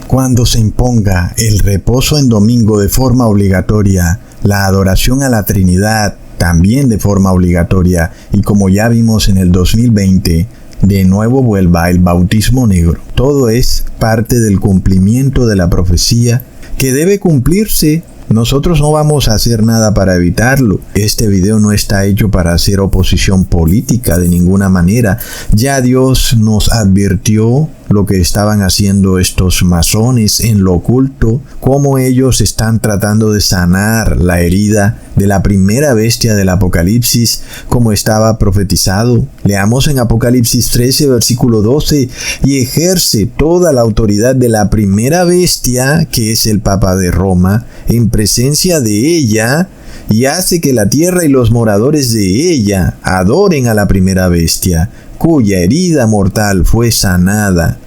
Cuando se imponga el reposo en domingo de forma obligatoria, la adoración a la Trinidad también de forma obligatoria, y como ya vimos en el 2020, de nuevo vuelva el bautismo negro. Todo es parte del cumplimiento de la profecía que debe cumplirse. Nosotros no vamos a hacer nada para evitarlo. Este video no está hecho para hacer oposición política de ninguna manera. Ya Dios nos advirtió lo que estaban haciendo estos masones en lo oculto, cómo ellos están tratando de sanar la herida de la primera bestia del Apocalipsis, como estaba profetizado. Leamos en Apocalipsis 13, versículo 12, y ejerce toda la autoridad de la primera bestia, que es el Papa de Roma, en presencia de ella, y hace que la tierra y los moradores de ella adoren a la primera bestia, cuya herida mortal fue sanada.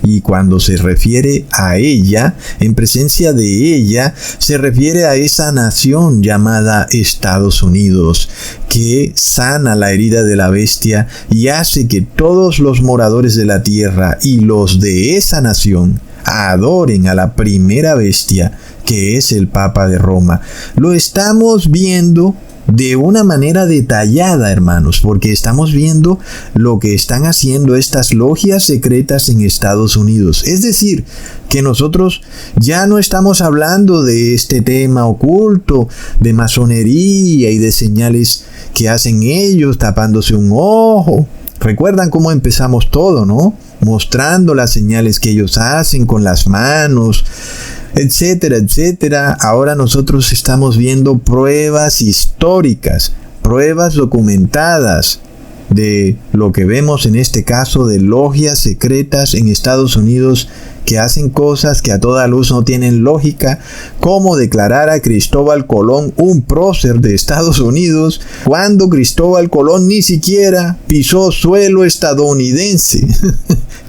Y cuando se refiere a ella, en presencia de ella, se refiere a esa nación llamada Estados Unidos, que sana la herida de la bestia y hace que todos los moradores de la tierra y los de esa nación adoren a la primera bestia, que es el Papa de Roma. Lo estamos viendo de una manera detallada, hermanos, porque estamos viendo lo que están haciendo estas logias secretas en Estados Unidos. Es decir, que nosotros ya no estamos hablando de este tema oculto, de masonería y de señales que hacen ellos tapándose un ojo. Recuerdan cómo empezamos todo, ¿no? Mostrando las señales que ellos hacen con las manos, etcétera, etcétera. Ahora nosotros estamos viendo pruebas históricas, pruebas documentadas de lo que vemos en este caso de logias secretas en Estados Unidos que hacen cosas que a toda luz no tienen lógica, como declarar a Cristóbal Colón un prócer de Estados Unidos cuando Cristóbal Colón ni siquiera pisó suelo estadounidense.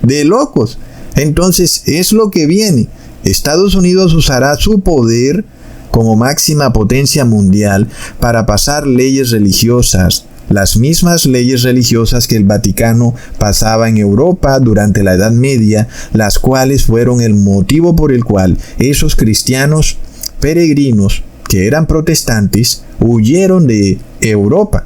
De locos. Entonces es lo que viene. Estados Unidos usará su poder como máxima potencia mundial para pasar leyes religiosas, las mismas leyes religiosas que el Vaticano pasaba en Europa durante la Edad Media, las cuales fueron el motivo por el cual esos cristianos peregrinos que eran protestantes huyeron de Europa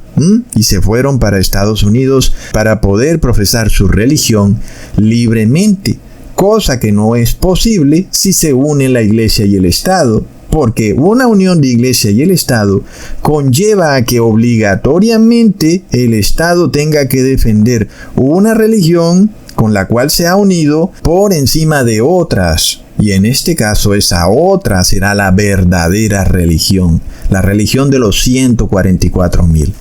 y se fueron para Estados Unidos para poder profesar su religión libremente, cosa que no es posible si se unen la Iglesia y el Estado, porque una unión de Iglesia y el Estado conlleva a que obligatoriamente el Estado tenga que defender una religión con la cual se ha unido por encima de otras. Y en este caso esa otra será la verdadera religión, la religión de los 144,000.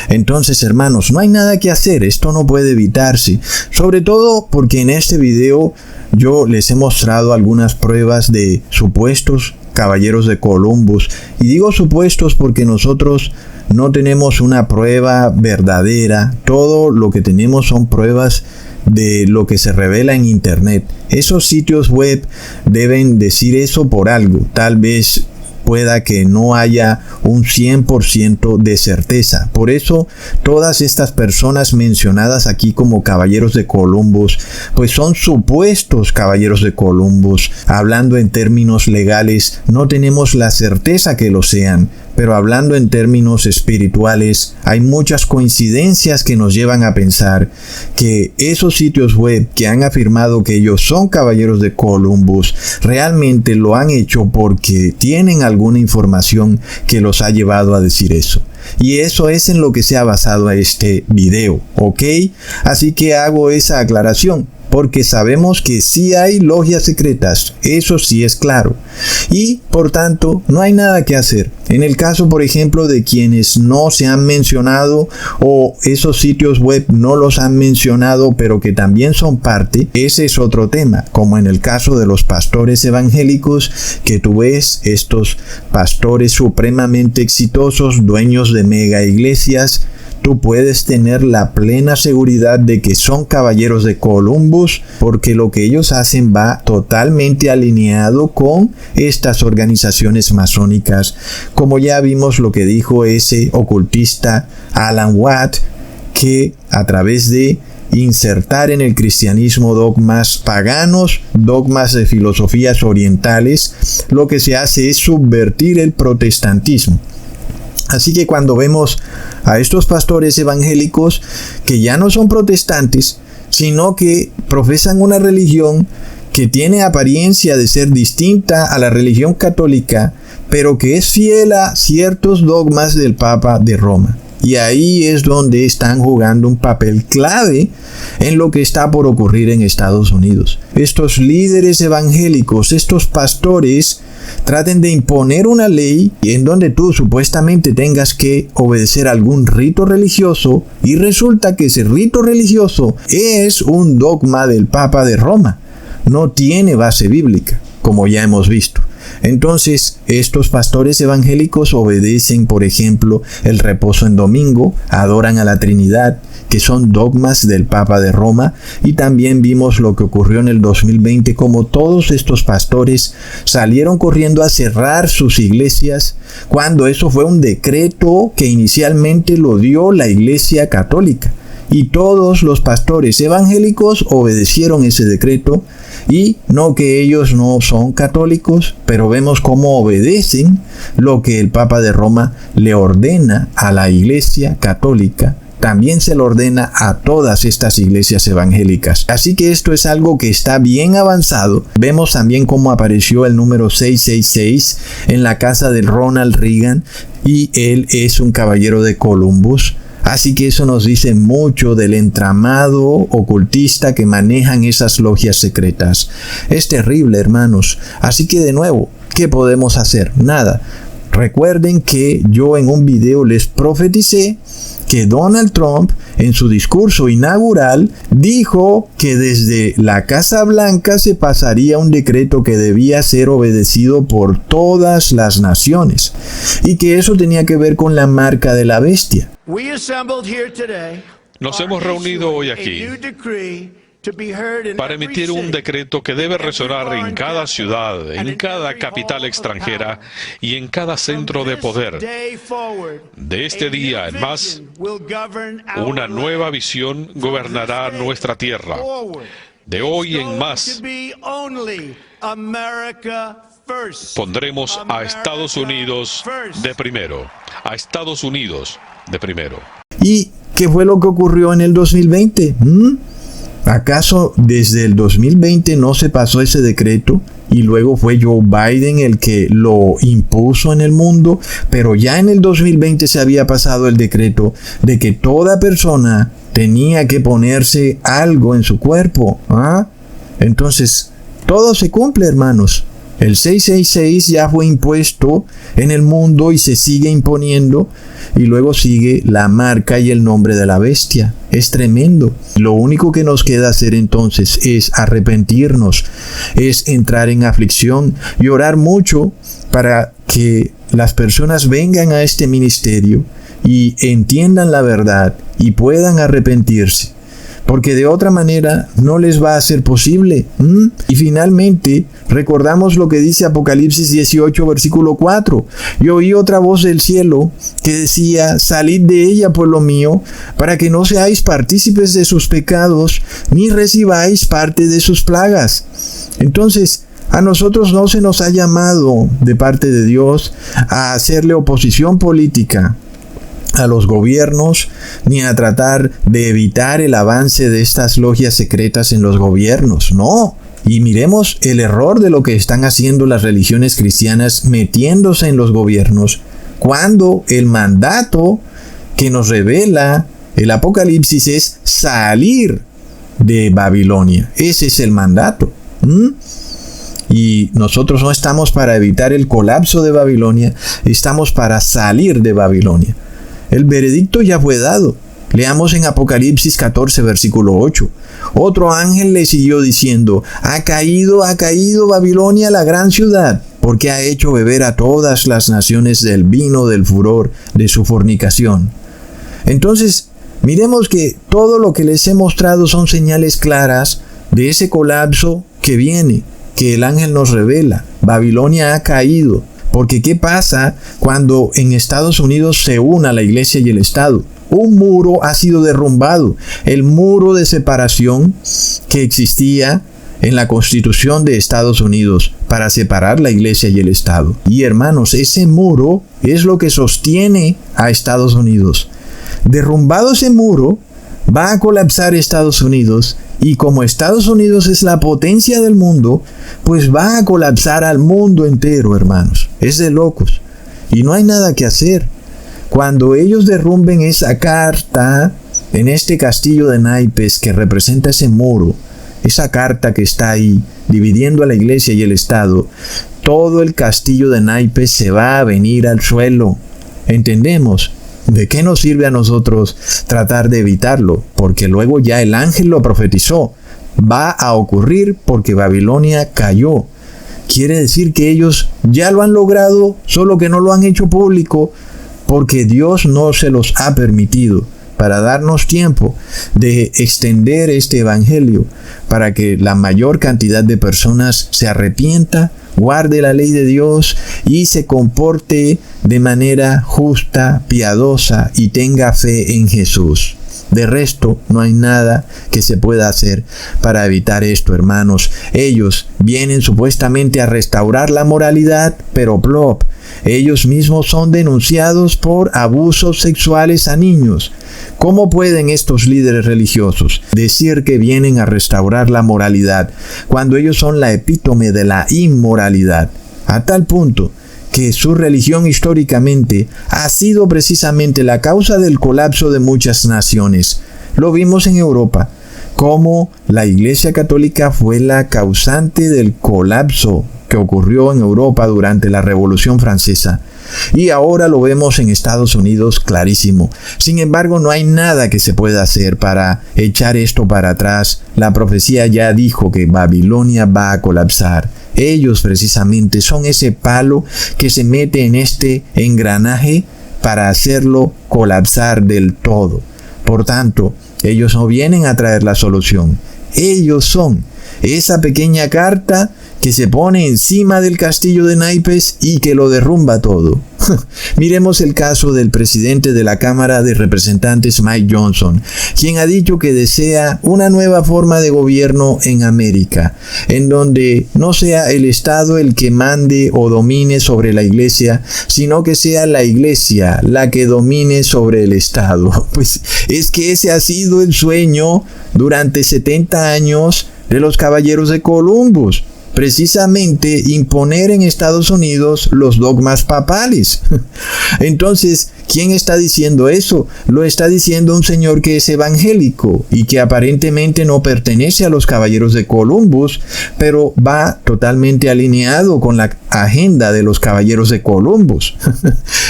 Entonces, hermanos, no hay nada que hacer, esto no puede evitarse, sobre todo porque en este video yo les he mostrado algunas pruebas de supuestos caballeros de Columbus, y digo supuestos porque nosotros no tenemos una prueba verdadera. Todo lo que tenemos son pruebas de lo que se revela en Internet. Esos sitios web deben decir eso por algo. Tal vez pueda que no haya un 100% de certeza. Por eso, todas estas personas mencionadas aquí como caballeros de Columbus, pues son supuestos caballeros de Columbus. Hablando en términos legales, no tenemos la certeza que lo sean, pero hablando en términos espirituales, hay muchas coincidencias que nos llevan a pensar que esos sitios web que han afirmado que ellos son caballeros de Columbus, realmente lo han hecho porque tienen alguna información que los ha llevado a decir eso. Y eso es en lo que se ha basado este video, ¿ok? Así que hago esa aclaración, porque sabemos que sí hay logias secretas, eso sí es claro. Y, por tanto, no hay nada que hacer. En el caso, por ejemplo, de quienes no se han mencionado o esos sitios web no los han mencionado, pero que también son parte, ese es otro tema, como en el caso de los pastores evangélicos, que tú ves estos pastores supremamente exitosos, dueños de mega iglesias. Tú puedes tener la plena seguridad de que son caballeros de Columbus, porque lo que ellos hacen va totalmente alineado con estas organizaciones masónicas, como ya vimos lo que dijo ese ocultista Alan Watt, que a través de insertar en el cristianismo dogmas paganos, dogmas de filosofías orientales, lo que se hace es subvertir el protestantismo. Así que cuando vemos a estos pastores evangélicos que ya no son protestantes, sino que profesan una religión que tiene apariencia de ser distinta a la religión católica, pero que es fiel a ciertos dogmas del Papa de Roma. Y ahí es donde están jugando un papel clave en lo que está por ocurrir en Estados Unidos. Estos líderes evangélicos, estos pastores, traten de imponer una ley en donde tú supuestamente tengas que obedecer algún rito religioso, y resulta que ese rito religioso es un dogma del Papa de Roma. No tiene base bíblica, como ya hemos visto. Entonces, estos pastores evangélicos obedecen, por ejemplo, el reposo en domingo, adoran a la Trinidad, que son dogmas del Papa de Roma, y también vimos lo que ocurrió en el 2020, como todos estos pastores salieron corriendo a cerrar sus iglesias, cuando eso fue un decreto que inicialmente lo dio la Iglesia Católica. Y todos los pastores evangélicos obedecieron ese decreto, y no que ellos no son católicos, pero vemos cómo obedecen lo que el Papa de Roma le ordena a la Iglesia Católica. También se lo ordena a todas estas iglesias evangélicas. Así que esto es algo que está bien avanzado. Vemos también cómo apareció el número 666 en la casa de Ronald Reagan, y él es un caballero de Columbus. Así que eso nos dice mucho del entramado ocultista que manejan esas logias secretas. Es terrible, hermanos. Así que de nuevo, ¿qué podemos hacer? Nada. Recuerden que yo en un video les profeticé que Donald Trump, en su discurso inaugural, dijo que desde la Casa Blanca se pasaría un decreto que debía ser obedecido por todas las naciones, y que eso tenía que ver con la marca de la bestia. Nos hemos reunido hoy aquí para emitir un decreto que debe resonar en cada ciudad, en cada capital extranjera y en cada centro de poder. De este día en más, una nueva visión gobernará nuestra tierra. De hoy en más, pondremos a Estados Unidos de primero. A Estados Unidos de primero. ¿Y qué fue lo que ocurrió en el 2020? ¿Acaso desde el 2020 no se pasó ese decreto y luego fue Joe Biden el que lo impuso en el mundo? Pero ya en el 2020 se había pasado el decreto de que toda persona tenía que ponerse algo en su cuerpo. Entonces, todo se cumple, hermanos. El 666 ya fue impuesto en el mundo y se sigue imponiendo, y luego sigue la marca y el nombre de la bestia. Es tremendo. Lo único que nos queda hacer entonces es arrepentirnos, es entrar en aflicción y orar mucho para que las personas vengan a este ministerio y entiendan la verdad y puedan arrepentirse, porque de otra manera no les va a ser posible. Y finalmente, recordamos lo que dice Apocalipsis 18, versículo 4. Y oí otra voz del cielo que decía: salid de ella, pueblo mío, para que no seáis partícipes de sus pecados, ni recibáis parte de sus plagas. Entonces, a nosotros no se nos ha llamado de parte de Dios a hacerle oposición política a los gobiernos, ni a tratar de evitar el avance de estas logias secretas en los gobiernos. No. Y miremos el error de lo que están haciendo las religiones cristianas metiéndose en los gobiernos, cuando el mandato que nos revela el Apocalipsis es salir de Babilonia. Ese es el mandato. Y nosotros no estamos para evitar el colapso de Babilonia, estamos para salir de Babilonia. El veredicto ya fue dado. Leamos en Apocalipsis 14, versículo 8. Otro ángel le siguió diciendo: ha caído Babilonia, la gran ciudad, porque ha hecho beber a todas las naciones del vino del furor de su fornicación. Entonces, miremos que todo lo que les he mostrado son señales claras de ese colapso que viene, que el ángel nos revela. Babilonia ha caído. Porque ¿qué pasa cuando en Estados Unidos se una la iglesia y el Estado? Un muro ha sido derrumbado. El muro de separación que existía en la Constitución de Estados Unidos para separar la iglesia y el Estado. Y hermanos, ese muro es lo que sostiene a Estados Unidos. Derrumbado ese muro, va a colapsar Estados Unidos. Y como Estados Unidos es la potencia del mundo, pues va a colapsar al mundo entero, hermanos. Es de locos. Y no hay nada que hacer. Cuando ellos derrumben esa carta en este castillo de naipes que representa ese muro, esa carta que está ahí dividiendo a la iglesia y el Estado, todo el castillo de naipes se va a venir al suelo. ¿Entendemos? ¿De qué nos sirve a nosotros tratar de evitarlo? Porque luego ya el ángel lo profetizó. Va a ocurrir porque Babilonia cayó. Quiere decir que ellos ya lo han logrado, solo que no lo han hecho público, porque Dios no se los ha permitido, para darnos tiempo de extender este evangelio, para que la mayor cantidad de personas se arrepienta, guarde la ley de Dios y se comporte de manera justa, piadosa y tenga fe en Jesús. De resto, no hay nada que se pueda hacer para evitar esto, hermanos. Ellos vienen supuestamente a restaurar la moralidad, pero plop, ellos mismos son denunciados por abusos sexuales a niños. ¿Cómo pueden estos líderes religiosos decir que vienen a restaurar la moralidad cuando ellos son la epítome de la inmoralidad? A tal punto que su religión históricamente ha sido precisamente la causa del colapso de muchas naciones. Lo vimos en Europa, cómo la Iglesia Católica fue la causante del colapso que ocurrió en Europa durante la Revolución Francesa. Y ahora lo vemos en Estados Unidos clarísimo. Sin embargo, no hay nada que se pueda hacer para echar esto para atrás. La profecía ya dijo que Babilonia va a colapsar. Ellos precisamente son ese palo que se mete en este engranaje para hacerlo colapsar del todo. Por tanto, ellos no vienen a traer la solución. Ellos son esa pequeña carta que se pone encima del castillo de naipes y que lo derrumba todo. Miremos el caso del presidente de la Cámara de Representantes, Mike Johnson, quien ha dicho que desea una nueva forma de gobierno en América, en donde no sea el Estado el que mande o domine sobre la Iglesia, sino que sea la Iglesia la que domine sobre el Estado. Pues es que ese ha sido el sueño durante 70 años de los caballeros de Columbus. Precisamente imponer en Estados Unidos los dogmas papales. Entonces, ¿quién está diciendo eso? Lo está diciendo un señor que es evangélico y que aparentemente no pertenece a los caballeros de Columbus, pero va totalmente alineado con la agenda de los caballeros de Columbus.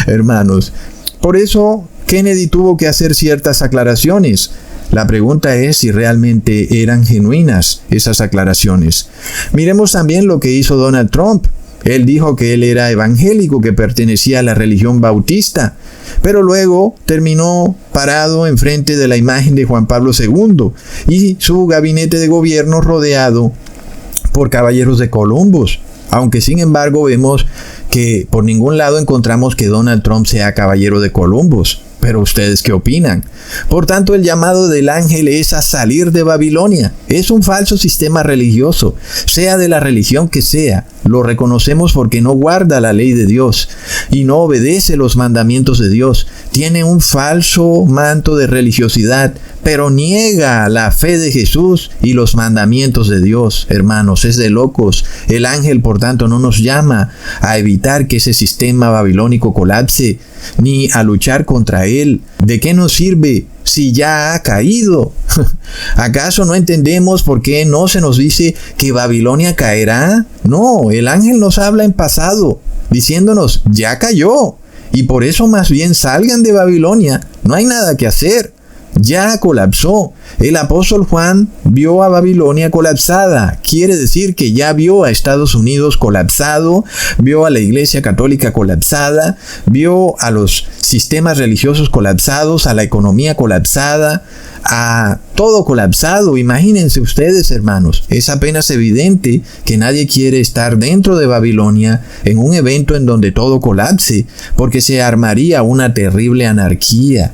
Hermanos, por eso Kennedy tuvo que hacer ciertas aclaraciones. La pregunta es si realmente eran genuinas esas aclaraciones. Miremos también lo que hizo Donald Trump. Él dijo que él era evangélico, que pertenecía a la religión bautista, pero luego terminó parado enfrente de la imagen de Juan Pablo II y su gabinete de gobierno rodeado por caballeros de Columbus. Aunque sin embargo vemos que por ningún lado encontramos que Donald Trump sea caballero de Columbus. Pero ¿ustedes qué opinan? Por tanto, el llamado del ángel es a salir de Babilonia. Es un falso sistema religioso, sea de la religión que sea. Lo reconocemos porque no guarda la ley de Dios y no obedece los mandamientos de Dios. Tiene un falso manto de religiosidad, pero niega la fe de Jesús y los mandamientos de Dios. Hermanos, es de locos. El ángel, por tanto, no nos llama a evitar que ese sistema babilónico colapse, ni a luchar contra él. ¿De qué nos sirve si ya ha caído? ¿Acaso no entendemos por qué no se nos dice que Babilonia caerá? No, el ángel nos habla en pasado, diciéndonos, ya cayó, y por eso más bien salgan de Babilonia. No hay nada que hacer. Ya colapsó. El apóstol Juan vio a Babilonia colapsada. Quiere decir que ya vio a Estados Unidos colapsado, vio a la Iglesia Católica colapsada, vio a los sistemas religiosos colapsados, a la economía colapsada, a todo colapsado. Imagínense ustedes, hermanos. Es apenas evidente que nadie quiere estar dentro de Babilonia en un evento en donde todo colapse, porque se armaría una terrible anarquía.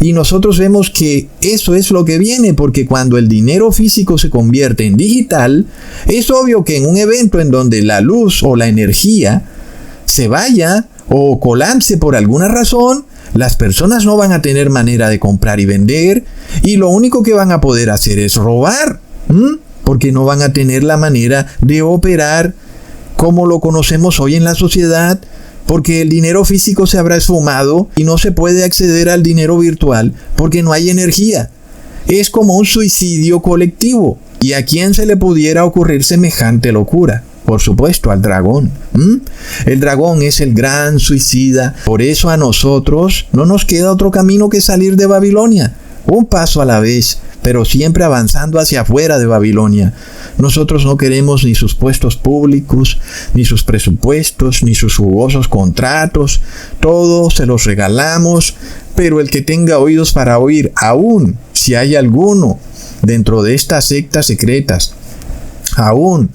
Y nosotros vemos que eso es lo que viene, porque cuando el dinero físico se convierte en digital, es obvio que en un evento en donde la luz o la energía se vaya o colapse por alguna razón, las personas no van a tener manera de comprar y vender, y lo único que van a poder hacer es robar, porque no van a tener la manera de operar como lo conocemos hoy en la sociedad, porque el dinero físico se habrá esfumado y no se puede acceder al dinero virtual porque no hay energía. Es como un suicidio colectivo. ¿Y a quién se le pudiera ocurrir semejante locura? Por supuesto, al dragón. El dragón es el gran suicida. Por eso a nosotros no nos queda otro camino que salir de Babilonia. Un paso a la vez, pero siempre avanzando hacia afuera de Babilonia. Nosotros no queremos ni sus puestos públicos, ni sus presupuestos, ni sus jugosos contratos. Todo se los regalamos, pero el que tenga oídos para oír, aún si hay alguno dentro de estas sectas secretas, aún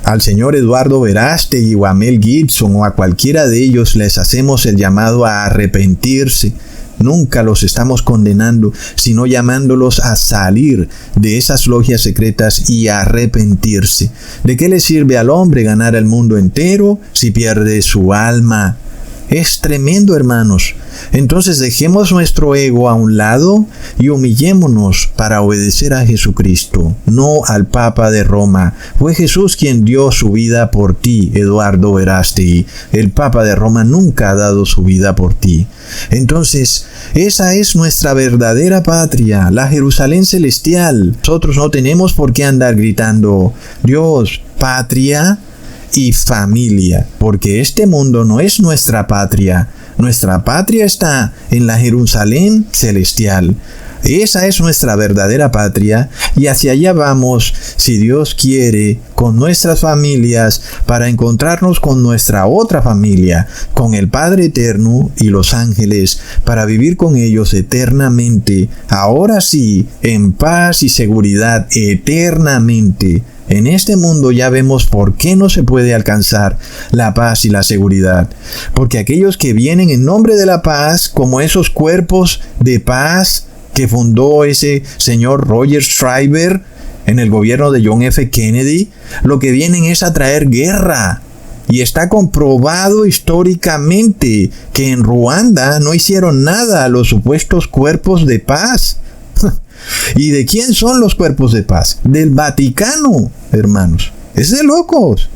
al señor Eduardo Verástegui o a Mel Gibson o a cualquiera de ellos les hacemos el llamado a arrepentirse. Nunca los estamos condenando, sino llamándolos a salir de esas logias secretas y a arrepentirse. ¿De qué le sirve al hombre ganar el mundo entero si pierde su alma? Es tremendo, hermanos. Entonces dejemos nuestro ego a un lado y humillémonos para obedecer a Jesucristo, no al Papa de Roma. Fue Jesús quien dio su vida por ti, Eduardo Verástegui. El Papa de Roma nunca ha dado su vida por ti. Entonces, esa es nuestra verdadera patria, la Jerusalén celestial. Nosotros no tenemos por qué andar gritando, Dios, patria y familia, porque este mundo no es nuestra patria. Nuestra patria está en la Jerusalén celestial. Esa es nuestra verdadera patria y hacia allá vamos, si Dios quiere, con nuestras familias para encontrarnos con nuestra otra familia, con el Padre Eterno y los ángeles, para vivir con ellos eternamente, ahora sí, en paz y seguridad eternamente. En este mundo ya vemos por qué no se puede alcanzar la paz y la seguridad. Porque aquellos que vienen en nombre de la paz, como esos cuerpos de paz que fundó ese señor Roger Schreiber en el gobierno de John F. Kennedy, lo que vienen es a traer guerra. Y está comprobado históricamente que en Ruanda no hicieron nada a los supuestos cuerpos de paz. ¿Y de quién son los cuerpos de paz? Del Vaticano, hermanos. Es de locos.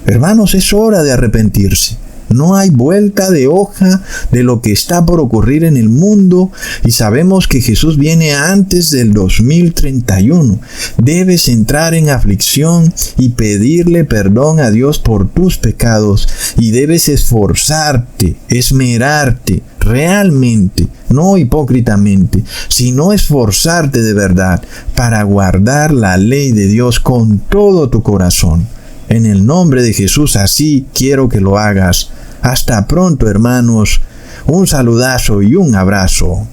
Hermanos, es hora de arrepentirse. No hay vuelta de hoja de lo que está por ocurrir en el mundo y sabemos que Jesús viene antes del 2031. Debes entrar en aflicción y pedirle perdón a Dios por tus pecados y debes esforzarte, esmerarte realmente, no hipócritamente, sino esforzarte de verdad para guardar la ley de Dios con todo tu corazón. En el nombre de Jesús, así quiero que lo hagas. Hasta pronto, hermanos. Un saludazo y un abrazo.